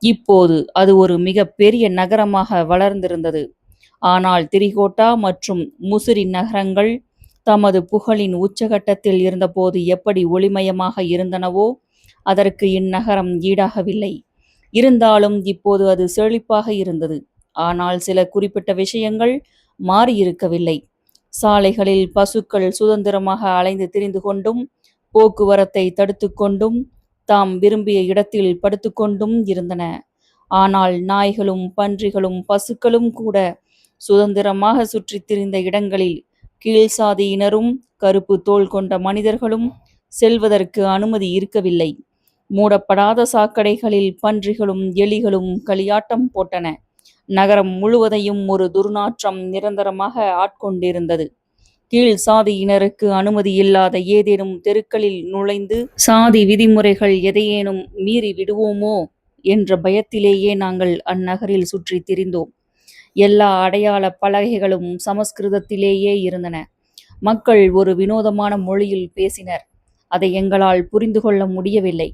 இப்போது அது ஒரு மிக பெரிய நகரமாக வளர்ந்திருந்தது. ஆனால் திரிகோட்டா மற்றும் முசிறி நகரங்கள் தமது புகழின் உச்சகட்டத்தில் இருந்தபோது எப்படி ஒளிமயமாக இருந்தனவோ அதற்கு இந்நகரம் ஈடாகவில்லை. இருந்தாலும் இப்போது அது செழிப்பாக இருந்தது. ஆனால் சில குறிப்பிட்ட விஷயங்கள் மாறியிருக்கவில்லை. சாலைகளில் பசுக்கள் சுதந்திரமாக அலைந்து திரிந்து கொண்டும், போக்குவரத்தை தடுத்து கொண்டும், தாம் விரும்பிய இடத்தில் படுத்துக்கொண்டும் இருந்தன. ஆனால் நாய்களும் பன்றிகளும் பசுக்களும் கூட சுதந்திரமாக சுற்றித் திரிந்த இடங்களில் கீழ் சாதியினரும் கருப்பு தோல் கொண்ட மனிதர்களும் செல்வதற்கு அனுமதி இருக்கவில்லை. மூடப்படாத சாக்கடைகளில் பன்றிகளும் எலிகளும் களியாட்டம் போட்டன. நகரம் முழுவதையும் ஒரு துர்நாற்றம் நிரந்தரமாக ஆட்கொண்டிருந்தது. கீழ் சாதியினருக்கு அனுமதி இல்லாத ஏதேனும் தெருக்களில் நுழைந்து சாதி விதிமுறைகள் எதையேனும் மீறி விடுவோமோ என்ற பயத்திலேயே நாங்கள் அந்நகரில் சுற்றித் திரிந்தோம். எல்லா அடையாள பலகைகளும் சமஸ்கிருதத்திலேயே இருந்தன. மக்கள் ஒரு வினோதமான மொழியில் பேசினர். அதை எங்களால் புரிந்து கொள்ள முடியவில்லை.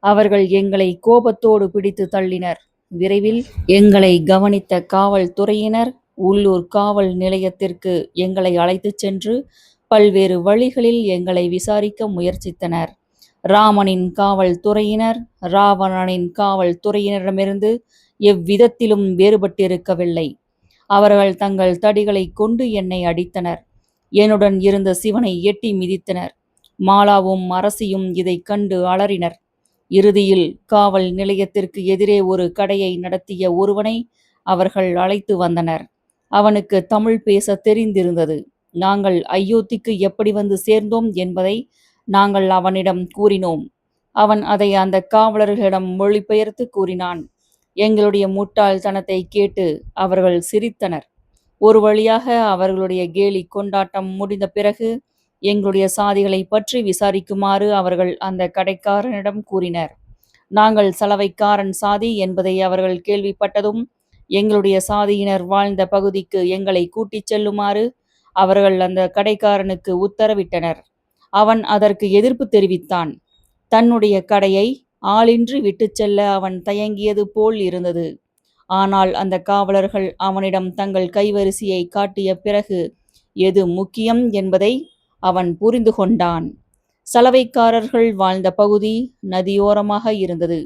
அவர்கள் எங்களை கோபத்தோடு பிடித்து தள்ளினர். விரைவில் எங்களை கவனித்த காவல்துறையினர் உள்ளூர் காவல் நிலையத்திற்கு எங்களை அழைத்துச் சென்று பல்வேறு வழிகளில் எங்களை விசாரிக்க முயற்சித்தனர். ராமனின் காவல்துறையினர் ராவணனின் காவல்துறையினரிடமிருந்து எவ்விதத்திலும் வேறுபட்டிருக்கவில்லை. அவர்கள் தங்கள் தடிகளை கொண்டு என்னை அடித்தனர். என்னுடன் இருந்த சிவனை எட்டி மிதித்தனர். மாலாவும் அரசியும் இதைக் கண்டு அலறினர். இறுதியில் காவல் நிலையத்திற்கு எதிரே ஒரு கடையை நடத்திய ஒருவனை அவர்கள் அழைத்து வந்தனர். அவனுக்கு தமிழ் பேச தெரிந்திருந்தது. நாங்கள் அயோத்திக்கு எப்படி வந்து சேர்ந்தோம் என்பதை நாங்கள் அவனிடம் கூறினோம். அவன் அதை அந்த காவலர்களிடம் மொழிபெயர்த்து கூறினான். எங்களுடைய முட்டாள்தனத்தை கேட்டு அவர்கள் சிரித்தனர். ஒரு வழியாக அவர்களுடைய கேலி கொண்டாட்டம் முடிந்த பிறகு எங்களுடைய சாதிகளை பற்றி விசாரிக்குமாறு அவர்கள் அந்த கடைக்காரனிடம் கூறினர். நாங்கள் சலவைக்காரன் சாதி என்பதை அவர்கள் கேள்விப்பட்டதும் எங்களுடைய சாதியினர் வாழ்ந்த பகுதிக்கு எங்களை கூட்டிச் செல்லுமாறு அவர்கள் அந்த கடைக்காரனுக்கு உத்தரவிட்டனர். அவன் அதற்கு எதிர்ப்பு தெரிவித்தான். தன்னுடைய கடையை ஆளின்றி விட்டுச் செல்ல அவன் தயங்கியது போல் இருந்தது. ஆனால் அந்த காவலர்கள் அவனிடம் தங்கள் கைவரிசையை காட்டிய பிறகு எது முக்கியம் என்பதை அவன் புரிந்து கொண்டான். சலவைக்காரர்கள் வாழ்ந்த பகுதி நதியோரமாக இருந்தது.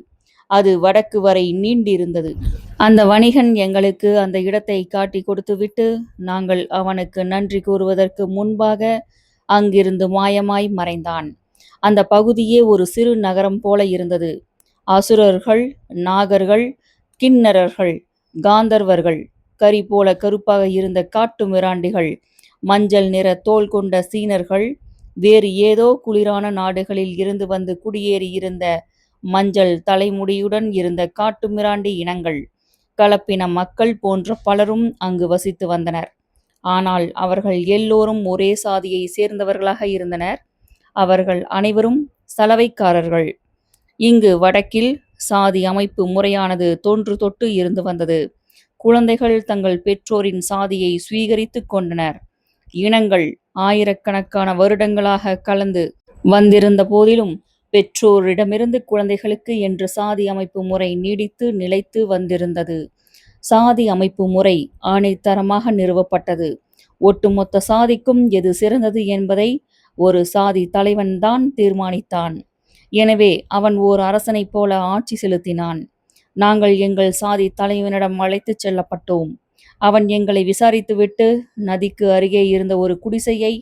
அது வடக்கு வரை நீண்டிருந்தது. அந்த வணிகன் எங்களுக்கு அந்த இடத்தை காட்டி கொடுத்துவிட்டு நாங்கள் அவனுக்கு நன்றி கூறுவதற்கு முன்பாக அங்கிருந்து மாயமாய் மறைந்தான். அந்த பகுதியே ஒரு சிறு நகரம் போல இருந்தது. அசுரர்கள், நாகர்கள், கிண்ணறர்கள், காந்தர்வர்கள், கரி போல கருப்பாக இருந்த காட்டு மிராண்டிகள், மஞ்சள் நிற தோல் கொண்ட சீனர்கள், வேறு ஏதோ குளிரான நாடுகளில் இருந்து வந்து குடியேறியிருந்த மஞ்சள் தலைமுடியுடன் இருந்த காட்டு மிராண்டி இனங்கள், கலப்பின மக்கள் போன்ற பலரும் அங்கு வசித்து வந்தனர். ஆனால் அவர்கள் எல்லோரும் ஒரே சாதியை சேர்ந்தவர்களாக இருந்தனர். அவர்கள் அனைவரும் சலவைக்காரர்கள். இங்கு வடக்கில் சாதி அமைப்பு முறையானது தொன்று தொட்டு இருந்து வந்தது. குழந்தைகள் தங்கள் பெற்றோரின் சாதியை சுவீகரித்து கொண்டனர். இனங்கள் ஆயிரக்கணக்கான வருடங்களாக கலந்து வந்திருந்த போதிலும் பெற்றோரிடமிருந்து குழந்தைகளுக்கு என்று சாதி அமைப்பு முறை நீடித்து நிலைத்து வந்திருந்தது. சாதி அமைப்பு முறை ஆணைத்தரமாக நிறுவப்பட்டது. ஒட்டுமொத்த சாதிக்கும் எது சிறந்தது என்பதை ஒரு சாதி தலைவன்தான் தீர்மானித்தான். எனவே அவன் ஓர் அரசனைப் போல ஆட்சி செலுத்தினான். நாங்கள் எங்கள் சாதி தலைவனிடம் அழைத்துச் செல்லப்பட்டோம். அவன் எங்களை விசாரித்துவிட்டு நதிக்கு அருகே இருந்த ஒரு குடிசையை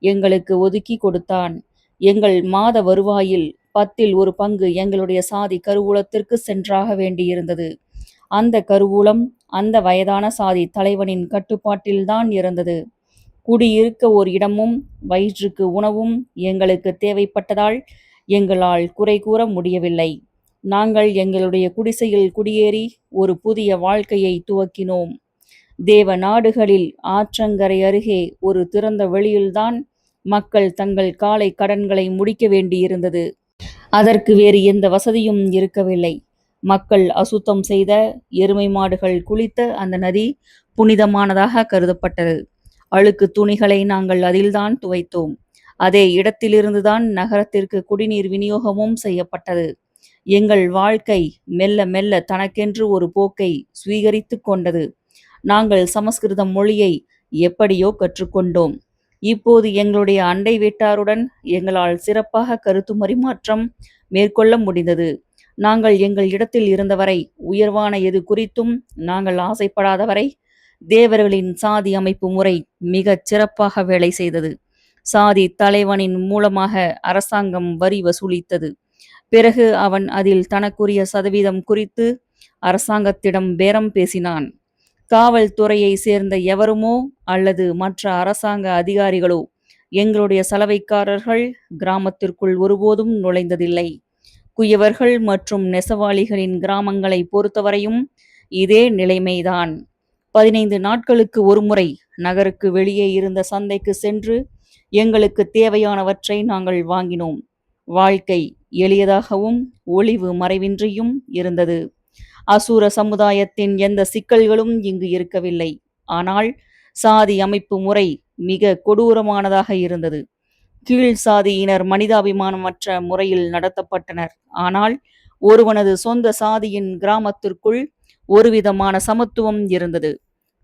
எங்களுக்கு ஒதுக்கி கொடுத்தான். எங்கள் மாத வருவாயில் 10ல் 1 பங்கு எங்களுடைய சாதி கருவூலத்திற்கு சென்றாக வேண்டியிருந்தது. அந்த கருவூலம் அந்த வயதான சாதி தலைவனின் கட்டுப்பாட்டில்தான் இருந்தது. குடியிருக்க ஓர் இடமும் வயிற்றுக்கு உணவும் எங்களுக்கு தேவைப்பட்டதால் எங்களால் குறை கூற முடியவில்லை. நாங்கள் எங்களுடைய குடிசையில் குடியேறி ஒரு புதிய வாழ்க்கையை துவக்கினோம். தேவ நாடுகளில் ஆற்றங்கரை அருகே ஒரு திறந்த வெளியில்தான் மக்கள் தங்கள் காலை கடன்களை முடிக்க வேண்டியிருந்தது. அதற்கு வேறு எந்த வசதியும் இருக்கவில்லை. மக்கள் அசுத்தம் செய்த, எருமை மாடுகள் குளித்த அந்த நதி புனிதமானதாக கருதப்பட்டது. அழுக்கு துணிகளை நாங்கள் அதில்தான் துவைத்தோம். அதே இடத்திலிருந்துதான் நகரத்திற்கு குடிநீர் விநியோகமும் செய்யப்பட்டது. எங்கள் வாழ்க்கை மெல்ல மெல்ல தனக்கென்று ஒரு போக்கை சுவீகரித்து கொண்டது. நாங்கள் சமஸ்கிருதம் மொழியை எப்படியோ கற்றுக்கொண்டோம். இப்போது எங்களுடைய அண்டை வீட்டாருடன் எங்களால் சிறப்பாக கருத்து பரிமாற்றம் மேற்கொள்ள முடிந்தது. நாங்கள் எங்கள் இடத்தில் இருந்தவரை உயர்வான எது குறித்தும் நாங்கள் ஆசைப்படாதவரை தேவர்களின் சாதி அமைப்பு முறை மிகச் சிறப்பாக வேலை செய்தது. சாதி தலைவனின் மூலமாக அரசாங்கம் வரி வசூலித்தது. பிறகு அவன் அதில் தனக்குரிய சதவீதம் குறித்து அரசாங்கத்திடம் பேரம் பேசினான். காவல்துறையை சேர்ந்த எவருமோ அல்லது மற்ற அரசாங்க அதிகாரிகளோ எங்களுடைய சலவைக்காரர்கள் கிராமத்திற்குள் ஒருபோதும் நுழைந்ததில்லை. குயவர்கள் மற்றும் நெசவாளிகளின் கிராமங்களை பொறுத்தவரையும் இதே நிலைமைதான். 15 நாட்களுக்கு ஒருமுறை நகருக்கு வெளியே இருந்த சந்தைக்கு சென்று எங்களுக்கு தேவையானவற்றை நாங்கள் வாங்கினோம். வாழ்க்கை எளியதாகவும் ஒளிவு மறைவின்றியும் இருந்தது. அசுர சமுதாயத்தின் எந்த சிக்கல்களும் இங்கு இருக்கவில்லை. ஆனால் சாதி அமைப்பு முறை மிக கொடூரமானதாக இருந்தது. கீழ் சாதியினர் மனிதாபிமானமற்ற முறையில் நடத்தப்பட்டனர். ஆனால் ஒருவனது சொந்த சாதியின் கிராமத்திற்குள் ஒருவிதமான சமத்துவம் இருந்தது.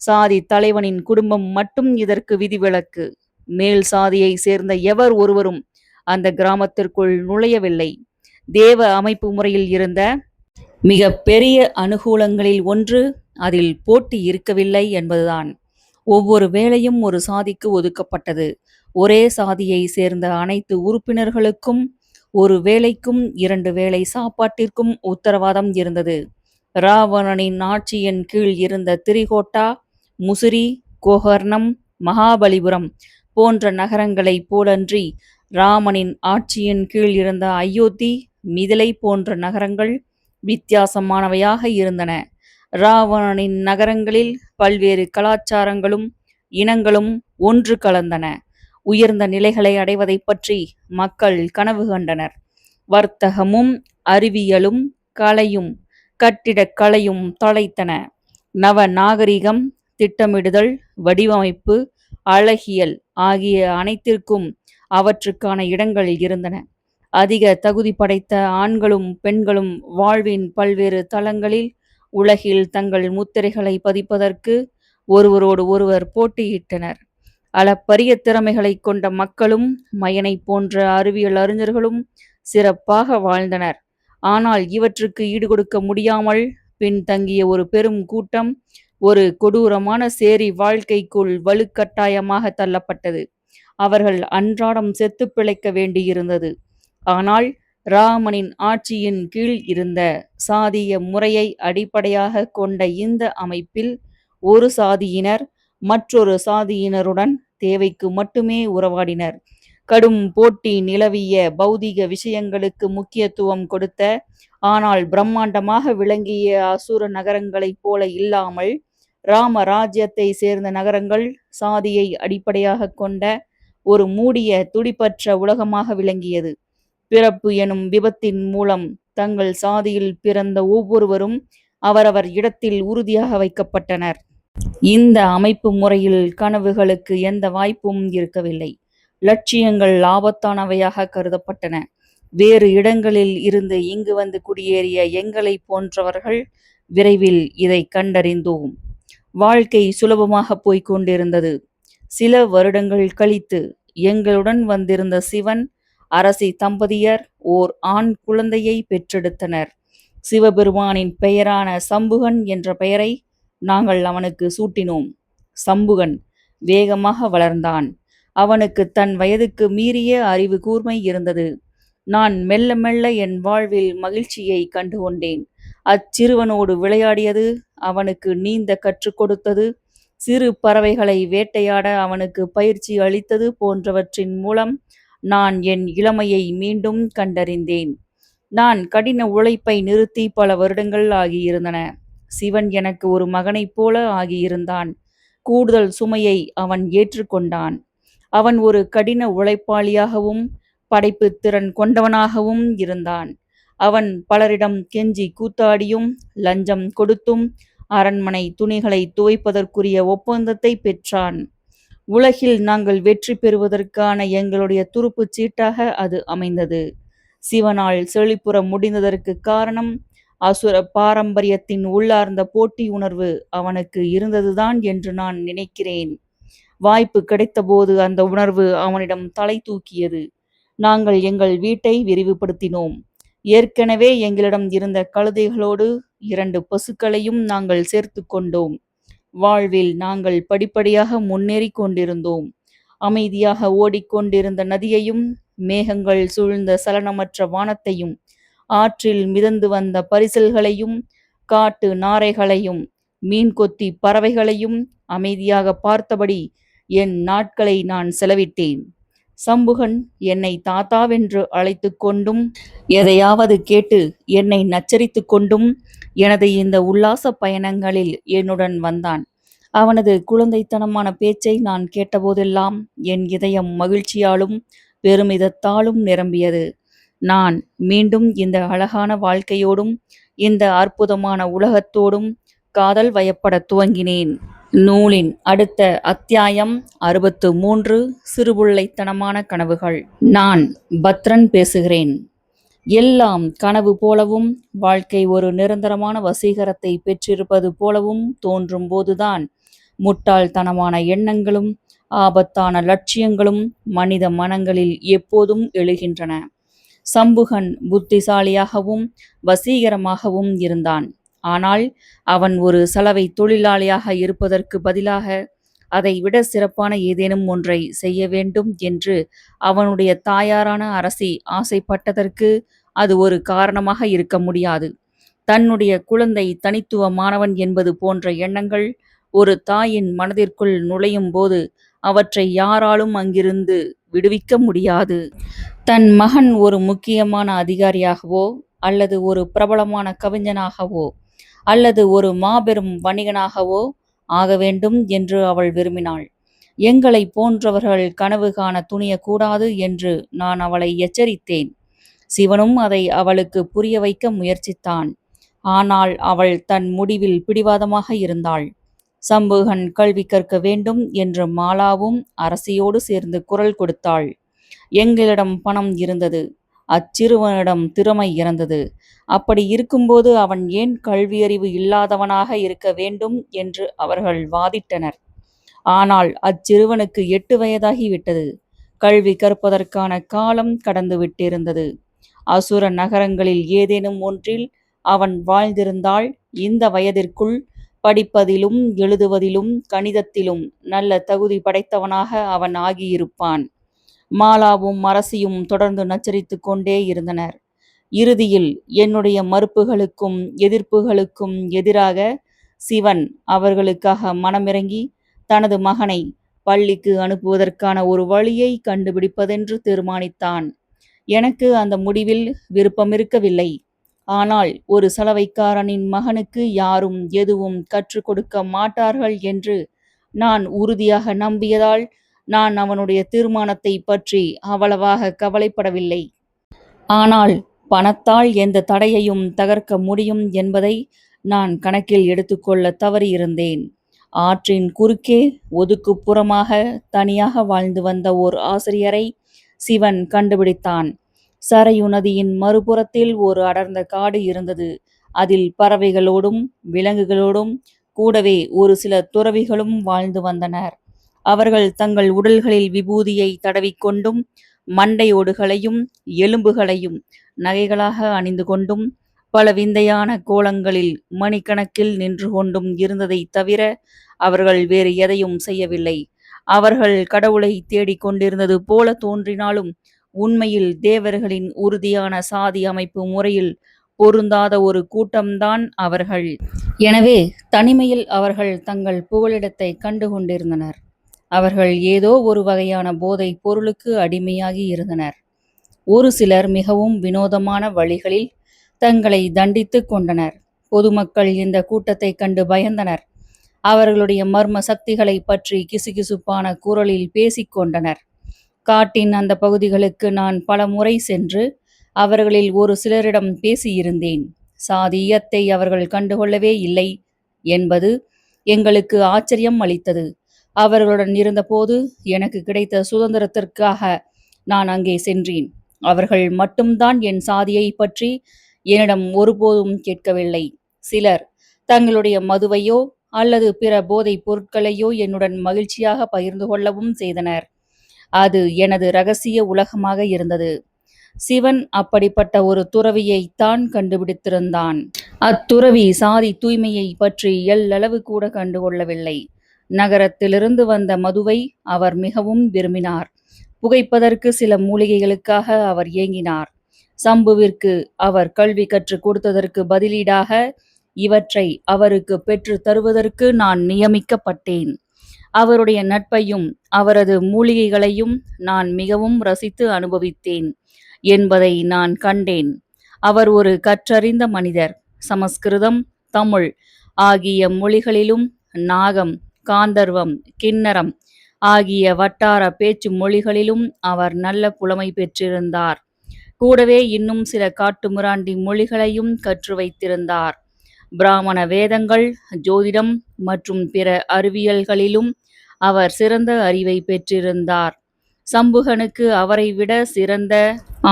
சாதி தலைவனின் குடும்பம் மட்டும் இதற்கு விதிவிலக்கு. மேல் சாதியை சேர்ந்த எவர் ஒருவரும் அந்த கிராமத்திற்குள் நுழையவில்லை. தேவ அமைப்பு முறையில் இருந்த மிக பெரிய அனுகூலங்களில் ஒன்று அதில் போட்டி இருக்கவில்லை என்பதுதான். ஒவ்வொரு வேலையும் ஒரு சாதிக்கு ஒதுக்கப்பட்டது. ஒரே சாதியை சேர்ந்த அனைத்து உறுப்பினர்களுக்கும் ஒரு வேலைக்கும் 2 வேளை சாப்பாட்டிற்கும் உத்தரவாதம் இருந்தது. ராவணனின் ஆட்சியின் கீழ் இருந்த திரிகோட்டா, முசிறி, கோகர்ணம், மகாபலிபுரம் போன்ற நகரங்களைப் போலன்றி ராமனின் ஆட்சியின் கீழ் இருந்த அயோத்தி, மிதிலை போன்ற நகரங்கள் வித்தியாசமானவையாக இருந்தன. ராவணனின் நகரங்களில் பல்வேறு கலாச்சாரங்களும் இனங்களும் ஒன்று கலந்தன. உயர்ந்த நிலைகளை அடைவதைப் பற்றி மக்கள் கனவு கண்டனர். வர்த்தகமும் அறிவியலும் கலையும் கட்டிடக்கலையும் தழைத்தன. நவ நாகரிகம், திட்டமிடுதல், வடிவமைப்பு, அழகியல் ஆகிய அனைத்திற்கும் அவற்றுக்கான இடங்கள் இருந்தன. அதிக தகுதி படைத்த ஆண்களும் பெண்களும் வாழ்வின் பல்வேறு தளங்களில் உலகில் தங்கள் முத்திரைகளை பதிப்பதற்கு ஒருவரோடு ஒருவர் போட்டியிட்டனர். அளப்பரிய திறமைகளை கொண்ட மக்களும் மயனை போன்ற அறிவியல் அறிஞர்களும் சிறப்பாக வாழ்ந்தனர். ஆனால் இவற்றுக்கு ஈடுகொடுக்க முடியாமல் பின்தங்கிய ஒரு பெரும் கூட்டம் ஒரு கொடூரமான சேரி வாழ்க்கைக்குள் வலுக்கட்டாயமாக தள்ளப்பட்டது. அவர்கள் அன்றாடம் செத்து பிழைக்க வேண்டியிருந்தது. ஆனால் ராமனின் ஆட்சியின் கீழ் இருந்த சாதிய முறையை அடிப்படையாக கொண்ட இந்த அமைப்பில் ஒரு சாதியினர் மற்றொரு சாதியினருடன் தேவைக்கு மட்டுமே உறவாடினர். கடும் போட்டி நிலவிய பௌதிக விஷயங்களுக்கு முக்கியத்துவம் கொடுத்த, ஆனால் பிரம்மாண்டமாக விளங்கிய அசுர நகரங்களைப் போல இல்லாமல் ராம ராஜ்யத்தை சேர்ந்த நகரங்கள் சாதியை அடிப்படையாக கொண்ட ஒரு மூடிய துடிப்பற்ற உலகமாக விளங்கியது. பிறப்பு எனும் விபத்தின் மூலம் தங்கள் சாதியில் பிறந்த ஒவ்வொருவரும் அவரவர் இடத்தில் உறுதியாக வைக்கப்பட்டனர். இந்த அமைப்பு முறையில் கனவுகளுக்கு எந்த வாய்ப்பும் இருக்கவில்லை. லட்சியங்கள் ஆபத்தானவையாக கருதப்பட்டன. வேறு இடங்களில் இருந்து இங்கு வந்து குடியேறிய எங்களை போன்றவர்கள் விரைவில் இதை கண்டறிந்தோம். வாழ்க்கை சுலபமாக போய்க் கொண்டிருந்தது. சில வருடங்கள் கழித்து எங்களுடன் வந்திருந்த சிவன் அரசி தம்பதியர் ஓர் ஆண் குழந்தையை பெற்றெடுத்தனர். சிவபெருமானின் பெயரான சம்புகன் என்ற பெயரை நாங்கள் அவனுக்கு சூட்டினோம். சம்புகன் வேகமாக வளர்ந்தான். அவனுக்கு தன் வயதுக்கு மீறிய அறிவு கூர்மை இருந்தது. நான் மெல்ல மெல்ல என் வாழ்வில் மகிழ்ச்சியை கண்டுகொண்டேன். அச்சிறுவனோடு விளையாடியது, அவனுக்கு நீந்த கற்றுக் கொடுத்தது, சிறு பறவைகளை வேட்டையாட அவனுக்கு பயிற்சி அளித்தது போன்றவற்றின் மூலம் நான் என் இளமையை மீண்டும் கண்டறிந்தேன். நான் கடின உழைப்பை நிறுத்தி பல வருடங்கள் ஆகியிருந்தன. சிவன் எனக்கு ஒரு மகனைப் போல ஆகியிருந்தான். கூடுதல் சுமையை அவன் ஏற்றுக்கொண்டான். அவன் ஒரு கடின உழைப்பாளியாகவும் படைப்பு திறன் கொண்டவனாகவும் இருந்தான். அவன் பலரிடம் கெஞ்சி கூத்தாடியும் லஞ்சம் கொடுத்தும் அரண்மனை துணிகளை துவைப்பதற்குரிய ஒப்பந்தத்தை பெற்றான். உலகில் நாங்கள் வெற்றி பெறுவதற்கான எங்களுடைய துருப்புச் சீட்டாக அது அமைந்தது. சிவனால் செழிப்புற முடிந்ததற்கு காரணம் அசுர பாரம்பரியத்தின் உள்ளார்ந்த போட்டி உணர்வு அவனுக்கு இருந்ததுதான் என்று நான் நினைக்கிறேன். வாய்ப்பு கிடைத்தபோது அந்த உணர்வு அவனிடம் தலை தூக்கியது. நாங்கள் எங்கள் வீட்டை விரிவுபடுத்தினோம். ஏற்கனவே எங்களிடம் இருந்த கழுதைகளோடு 2 பசுக்களையும் நாங்கள் சேர்த்து கொண்டோம். வாழ்வில் நாங்கள் படிப்படியாக முன்னேறிக் கொண்டிருந்தோம். அமைதியாக ஓடிக்கொண்டிருந்த நதியையும், மேகங்கள் சூழ்ந்த சலனமற்ற வானத்தையும், ஆற்றில் மிதந்து வந்த பரிசல்களையும், காட்டு நாரைகளையும், மீன் கொத்தி பறவைகளையும் அமைதியாக பார்த்தபடி என் நாட்களை நான் செலவிட்டேன். சம்புகன் என்னை தாத்தாவென்று அழைத்து கொண்டும், எதையாவது கேட்டு என்னை நச்சரித்து கொண்டும் எனது இந்த உல்லாச பயணங்களில் என்னுடன் வந்தான். அவனது குழந்தைத்தனமான பேச்சை நான் கேட்டபோதெல்லாம் என் இதயம் மகிழ்ச்சியாலும் பெருமிதத்தாலும் நிரம்பியது. நான் மீண்டும் இந்த அழகான வாழ்க்கையோடும் இந்த அற்புதமான உலகத்தோடும் காதல் வயப்படத் துவங்கினேன். நூலின் அடுத்த அத்தியாயம் 63. சிறுபுள்ளைத்தனமான கனவுகள். நான் பத்ரன் பேசுகிறேன். எல்லாம் கனவு போலவும், வாழ்க்கை ஒரு நிரந்தரமான வசீகரத்தை பெற்றிருப்பது போலவும் தோன்றும் போதுதான் முட்டாள்தனமான எண்ணங்களும் ஆபத்தான லட்சியங்களும் மனித மனங்களில் எப்போதும் எழுகின்றன. சம்புகன் புத்திசாலியாகவும் வசீகரமாகவும் இருந்தான். ஆனால் அவன் ஒரு சலவை தொழிலாளியாக இருப்பதற்கு பதிலாக அதை விட சிறப்பான ஏதேனும் ஒன்றை செய்ய வேண்டும் என்று அவனுடைய தாயாரான அரசி ஆசைப்பட்டதற்கு அது ஒரு காரணமாக இருக்க முடியாது. தன்னுடைய குழந்தை தனித்துவமானவன் என்பது போன்ற எண்ணங்கள் ஒரு தாயின் மனதிற்குள் நுழையும் போது அவற்றை யாராலும் அங்கிருந்து விடுவிக்க முடியாது. தன் மகன் ஒரு முக்கியமான அதிகாரியாகவோ, அல்லது ஒரு பிரபலமான கவிஞனாகவோ, அல்லது ஒரு மாபெரும் வணிகனாகவோ ஆக வேண்டும் என்று அவள் விரும்பினாள். எங்களை போன்றவர்கள் கனவு காண துணியக்கூடாது என்று நான் அவளை எச்சரித்தேன். சிவனும் அதை அவளுக்கு புரிய வைக்க முயற்சித்தான். ஆனால் அவள் தன் முடிவில் பிடிவாதமாக இருந்தாள். சம்புகன் கல்வி கற்க வேண்டும் என்று மாலாவும் அரசியோடு சேர்ந்து குரல் கொடுத்தாள். எங்களிடம் பணம் இருந்தது, அச்சிறுவனிடம் திறமை இருந்தது. அப்படி இருக்கும்போது அவன் ஏன் கல்வியறிவு இல்லாதவனாக இருக்க வேண்டும் என்று அவர்கள் வாதிட்டனர். ஆனால் அச்சிறுவனுக்கு 8 வயதாகிவிட்டது. கல்வி கற்பதற்கான காலம் கடந்து விட்டிருந்தது. அசுர நகரங்களில் ஏதேனும் ஒன்றில் அவன் வாழ்ந்திருந்தால் இந்த வயதிற்குள் படிப்பதிலும் எழுதுவதிலும் கணிதத்திலும் நல்ல தகுதி படைத்தவனாக அவன் ஆகியிருப்பான். மாலாவும் அரசியும் தொடர்ந்து நச்சரித்து கொண்டே இருந்தனர். இறுதியில் என்னுடைய மறுப்புகளுக்கும் எதிர்ப்புகளுக்கும் எதிராக சிவன் அவர்களுக்காக மனமிறங்கி தனது மகனை பள்ளிக்கு அனுப்புவதற்கான ஒரு வழியை கண்டுபிடிப்பதென்று தீர்மானித்தான். எனக்கு அந்த முடிவில் விருப்பமிருக்கவில்லை. ஆனால் ஒரு சலவைக்காரனின் மகனுக்கு யாரும் எதுவும் கற்றுக் கொடுக்க மாட்டார்கள் என்று நான் உறுதியாக நம்பியதால் நான் அவனுடைய தீர்மானத்தை பற்றி அவ்வளவாக கவலைப்படவில்லை. ஆனால் பணத்தால் எந்த தடையையும் தகர்க்க முடியும் என்பதை நான் கணக்கில் எடுத்துக்கொள்ள தவறியிருந்தேன். ஆற்றின் குறுக்கே ஒதுக்குப்புறமாக தனியாக வாழ்ந்து வந்த ஓர் ஆசிரியரை சிவன் கண்டுபிடித்தான். சரையு நதியின் மறுபுறத்தில் ஒரு அடர்ந்த காடு இருந்தது. அதில் பறவைகளோடும் விலங்குகளோடும் கூடவே ஒரு சில துறவிகளும் வாழ்ந்து வந்தனர். அவர்கள் தங்கள் உடல்களில் விபூதியை தடவிக்கொண்டும், மண்டையோடுகளையும் எலும்புகளையும் நகைகளாக அணிந்து கொண்டும், பல விந்தையான கோலங்களில் மணிக்கணக்கில் நின்று கொண்டும் இருந்ததை தவிர அவர்கள் வேறு எதையும் செய்யவில்லை. அவர்கள் கடவுளை தேடிக் கொண்டிருந்தது போல தோன்றினாலும் உண்மையில் தேவர்களின் உறுதியான சாதி அமைப்பு முறையில் பொருந்தாத ஒரு கூட்டம்தான் அவர்கள். எனவே தனிமையில் அவர்கள் தங்கள் புகலிடத்தை கண்டு கொண்டிருந்தனர். அவர்கள் ஏதோ ஒரு வகையான போதைப் பொருளுக்கு அடிமையாகி இருந்தனர். ஒரு சிலர் மிகவும் வினோதமான வழிகளில் தங்களை தண்டித்துக் கொண்டனர். பொதுமக்கள் இந்த கூட்டத்தை கண்டு பயந்தனர். அவர்களுடைய மர்ம சக்திகளை பற்றி கிசுகிசுப்பான குரலில் பேசிக் கொண்டனர். காட்டின் அந்த பகுதிகளுக்கு நான் பல முறை சென்று அவர்களில் ஒரு சிலரிடம் பேசியிருந்தேன். சாதியத்தை அவர்கள் கண்டுகொள்ளவே இல்லை என்பது எங்களுக்கு ஆச்சரியம் அளித்தது. அவர்களுடன் இருந்தபோது எனக்கு கிடைத்த சுதந்திரத்திற்காக நான் அங்கே சென்றேன். அவர்கள் மட்டும்தான் என் சாதியை பற்றி என்னிடம் ஒருபோதும் கேட்கவில்லை. சிலர் தங்களுடைய மதுவையோ அல்லது பிற போதைப் பொருட்களையோ என்னுடன் மகிழ்ச்சியாக பகிர்ந்து கொள்ளவும் செய்தனர். அது எனது இரகசிய உலகமாக இருந்தது. சிவன் அப்படிப்பட்ட ஒரு துறவியை தான் கண்டுபிடித்திருந்தான். அத்துறவி சாதி தூய்மையை பற்றி எள்ளளவு கூட கண்டுகொள்ளவில்லை. நகரத்திலிருந்து வந்த மதுவை அவர் மிகவும் விரும்பினார். புகைப்பதற்கு சில மூலிகைகளுக்காக அவர் ஏங்கினார். சம்புவிற்கு அவர் கல்வி கற்றுக் கொடுத்ததற்கு பதிலீடாக இவற்றை அவருக்கு பெற்று தருவதற்கு நான் நியமிக்கப்பட்டேன். அவருடைய நட்பையும் அவரது மூலிகைகளையும் நான் மிகவும் ரசித்து அனுபவித்தேன் என்பதை நான் கண்டேன். அவர் ஒரு கற்றறிந்த மனிதர். சமஸ்கிருதம், தமிழ் ஆகிய மொழிகளிலும் நாகம், காந்தர்வம், கின்னரம் ஆகிய வட்டார பேச்சு மொழிகளிலும் அவர் நல்ல புலமை பெற்றிருந்தார். கூடவே இன்னும் சில காட்டுமிராண்டி மொழிகளையும் கற்று வைத்திருந்தார். பிராமண வேதங்கள், ஜோதிடம் மற்றும் பிற அறிவியல்களிலும் அவர் சிறந்த அறிவை பெற்றிருந்தார். சம்புகனுக்கு அவரை விட சிறந்த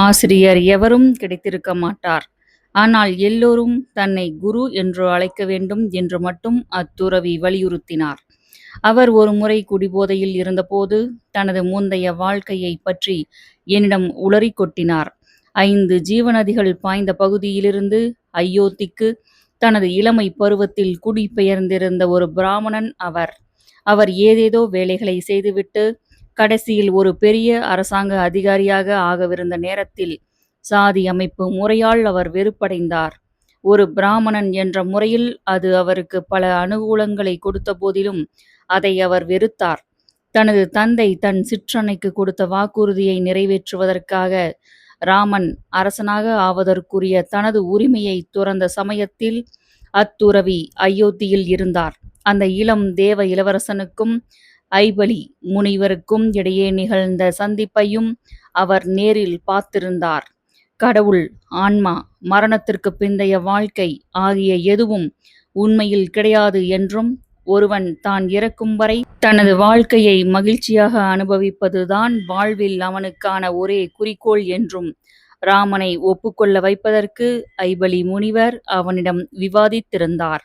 ஆசிரியர் எவரும் கிடைத்திருக்க மாட்டார். ஆனால் எல்லோரும் தன்னை குரு என்று அழைக்க வேண்டும் என்று மட்டும் அத்துறவி வலியுறுத்தினார். அவர் ஒரு முறை குடிபோதையில் இருந்தபோது தனது முந்தைய வாழ்க்கையை பற்றி என்னிடம் உளறி கொட்டினார். 5 ஜீவநதிகள் பாய்ந்த பகுதியிலிருந்து அயோத்திக்கு தனது இளமை பருவத்தில் குடிபெயர்ந்திருந்த ஒரு பிராமணன் அவர். அவர் ஏதேதோ வேலைகளை செய்துவிட்டு கடைசியில் ஒரு பெரிய அரசாங்க அதிகாரியாக ஆகவிருந்த நேரத்தில் சாதி அமைப்பு முறையால் அவர் வெறுப்படைந்தார். ஒரு பிராமணன் என்ற முறையில் அது அவருக்கு பல அனுகூலங்களை கொடுத்த போதிலும் அதை அவர் வெறுத்தார். தனது தந்தை தன் சிற்றன்னைக்கு கொடுத்த வாக்குறுதியை நிறைவேற்றுவதற்காக ராமன் அரசனாக ஆவதற்குரிய தனது உரிமையை துறந்த சமயத்தில் அத்துறவி அயோத்தியில் இருந்தார். அந்த இளம் தேவ இளவரசனுக்கும் ஐபலி முனிவருக்கும் இடையே நிகழ்ந்த சந்திப்பையும் அவர் நேரில் பார்த்திருந்தார். கடவுள், ஆன்மா, மரணத்திற்கு பிந்தைய வாழ்க்கை ஆகிய எதுவும் உண்மையில் கிடையாது என்றும் ஒருவன் தான் இறக்கும் வரை தனது வாழ்க்கையை மகிழ்ச்சியாக அனுபவிப்பதுதான் வாழ்வில் அவனுக்கான ஒரே குறிக்கோள் என்றும் ராமனை ஒப்புக்கொள்ள வைப்பதற்கு ஐபலி முனிவர் அவனிடம் விவாதித்திருந்தார்.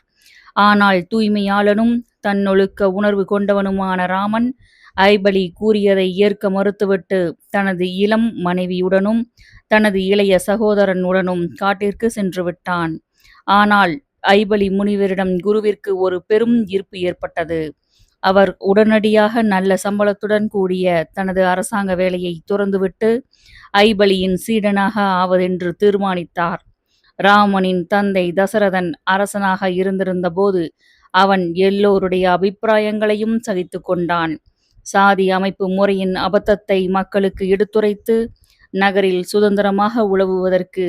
ஆனால் தூய்மையாளனும் தன்னொழுக்க உணர்வு கொண்டவனுமான ராமன் ஐபலி கூறியதை ஏற்க மறுத்துவிட்டு தனது இளம் மனைவியுடனும் தனது இளைய சகோதரனுடனும் காட்டிற்கு சென்று விட்டான். ஆனால் ஐபலி முனிவரிடம் குருவிற்கு ஒரு பெரும் ஈர்ப்பு ஏற்பட்டது. அவர் உடனடியாக நல்ல சம்பளத்துடன் கூடிய தனது அரசாங்க வேலையை துறந்துவிட்டு ஐபலியின் சீடனாக ஆவதென்று தீர்மானித்தார். ராமனின் தந்தை தசரதன் அரசனாக இருந்திருந்த போது அவன் எல்லோருடைய அபிப்பிராயங்களையும் சகித்து கொண்டான். சாதி அமைப்பு முறையின் அபத்தத்தை மக்களுக்கு எடுத்துரைத்து நகரில் சுதந்திரமாக உலவுவதற்கு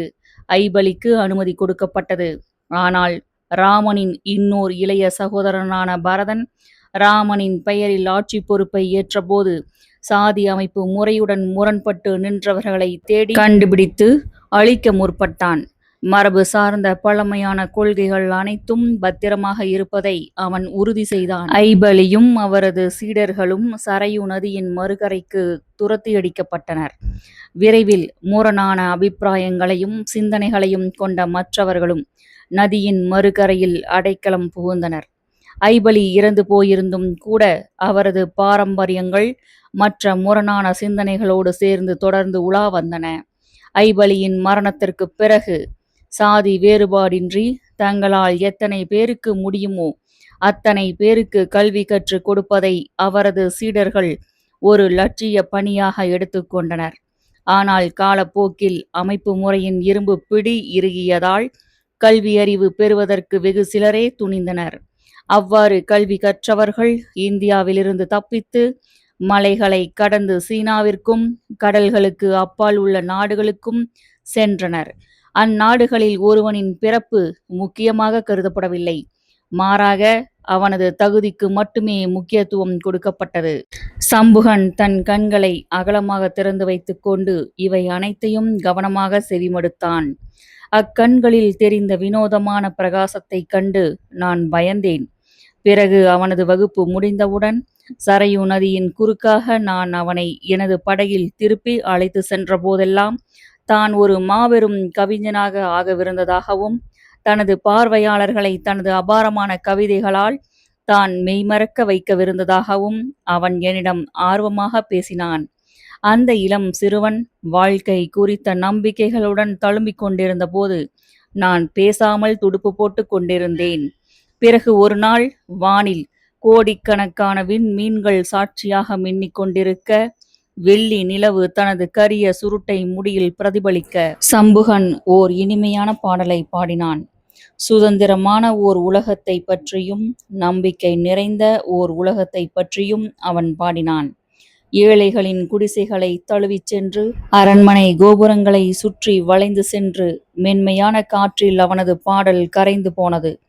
ஐபலிக்கு அனுமதி கொடுக்கப்பட்டது. ஆனால் ராமனின் இன்னோர் இளைய சகோதரனான பரதன் ராமனின் பெயரில் ஆட்சி பொறுப்பை ஏற்றபோது சாதி அமைப்பு முறையுடன் முரண்பட்டு நின்றவர்களை தேடி கண்டுபிடித்து அழிக்க முற்பட்டான். மரபு சார்ந்த பழமையான கொள்கைகள் அனைத்தும் பத்திரமாக இருப்பதை அவன் உறுதி செய்தான். ஐபலியும் அவரது சீடர்களும் சரையு நதியின் மறுகரைக்கு துரத்தியடிக்கப்பட்டனர். விரைவில் முரணான அபிப்பிராயங்களையும் சிந்தனைகளையும் கொண்ட மற்றவர்களும் நதியின் மறுகரையில் அடைக்கலம் புகுந்தனர். ஐபலி இறந்து போயிருந்தும் கூட அவரது பாரம்பரியங்கள் மற்ற முரணான சிந்தனைகளோடு சேர்ந்து தொடர்ந்து உலா வந்தன. ஐபலியின் மரணத்திற்கு பிறகு சாதி வேறுபாடின்றி தங்களால் எத்தனை பேருக்கு முடியுமோ அத்தனை பேருக்கு கல்வி கற்றுக் கொடுப்பதை அவரது சீடர்கள் ஒரு லட்சிய பணியாக எடுத்துக்கொண்டனர். ஆனால் காலப்போக்கில் அமைப்பு முறையின் இரும்பு பிடி இறுகியதால் கல்வி அறிவு பெறுவதற்கு வெகு சிலரே துணிந்தனர். அவ்வாறு கல்வி கற்றவர்கள் இந்தியாவிலிருந்து தப்பித்து மலைகளை கடந்து சீனாவிற்கும் கடல்களுக்கு அப்பால் உள்ள நாடுகளுக்கும் சென்றனர். அந்நாடுகளில் ஒருவனின் பிறப்பு முக்கியமாக கருதப்படவில்லை. மாறாக அவனது தகுதிக்கு மட்டுமே முக்கியத்துவம் கொடுக்கப்பட்டது. சம்புகன் தன் கண்களை அகலமாக திறந்து வைத்துக் கொண்டு இவை அனைத்தையும் கவனமாக செவிமடுத்தான். அக்கண்களில் தெரிந்த வினோதமான பிரகாசத்தைக் கண்டு நான் பயந்தேன். பிறகு அவனது வகுப்பு முடிந்தவுடன் சரையு நதியின் குறுக்காக நான் அவனை எனது படகில் திருப்பி அழைத்து சென்ற போதெல்லாம் தான் ஒரு மாபெரும் கவிஞனாக ஆகவிருந்ததாகவும் தனது பார்வையாளர்களை தனது அபாரமான கவிதைகளால் தான் மெய்மறக்க வைக்கவிருந்ததாகவும் அவன் என்னிடம் ஆர்வமாக பேசினான். அந்த இளம் சிறுவன் வாழ்க்கை குறித்த நம்பிக்கைகளுடன் தழும்பிக் கொண்டிருந்த போது நான் பேசாமல் துடுப்பு போட்டுக் கொண்டிருந்தேன். பிறகு ஒரு நாள் வானில் கோடிக்கணக்கான விண்மீன்கள் சாட்சியாக மின்னிக் கொண்டிருக்க, வெள்ளி நிலவு தனது கரிய சுருட்டை முடியில் பிரதிபலிக்க, சம்புகன் ஓர் இனிமையான பாடலை பாடினான். சுதந்திரமான ஓர் உலகத்தை பற்றியும் நம்பிக்கை நிறைந்த ஓர் உலகத்தை பற்றியும் அவன் பாடினான். ஏழைகளின் குடிசைகளை தழுவிச் சென்று, அரண்மனை கோபுரங்களை சுற்றி வளைந்து சென்று, மென்மையான காற்றில் அவனது பாடல் கரைந்து போனது.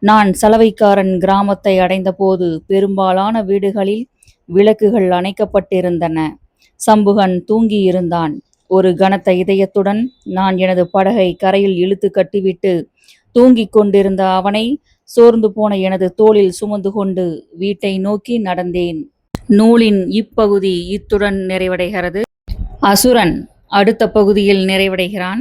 நான் சலவைக்காரன் கிராமத்தை அடைந்தபோது பெரும்பாலான வீடுகளில் விளக்குகள் அணைக்கப்பட்டிருந்தன. சம்புகன் தூங்கியிருந்தான். ஒரு கனத்த இதயத்துடன் நான் எனது படகை கரையில் இழுத்து கட்டிவிட்டு தூங்கிக் கொண்டிருந்த அவனை சோர்ந்து போன எனது தோளில் சுமந்து கொண்டு வீட்டை நோக்கி நடந்தேன். நூலின் இப்பகுதி இத்துடன் நிறைவடைகிறது. அசுரன் அடுத்த பகுதியில் நிறைவடைகிறான்.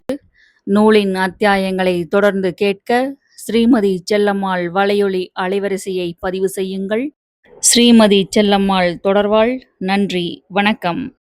நூலின் அத்தியாயங்களை தொடர்ந்து கேட்க ஸ்ரீமதி செல்லம்மாள் வலையொலி அலைவரிசையை பதிவு செய்யுங்கள். ஸ்ரீமதி செல்லம்மாள் தொடர்வாள். நன்றி, வணக்கம்.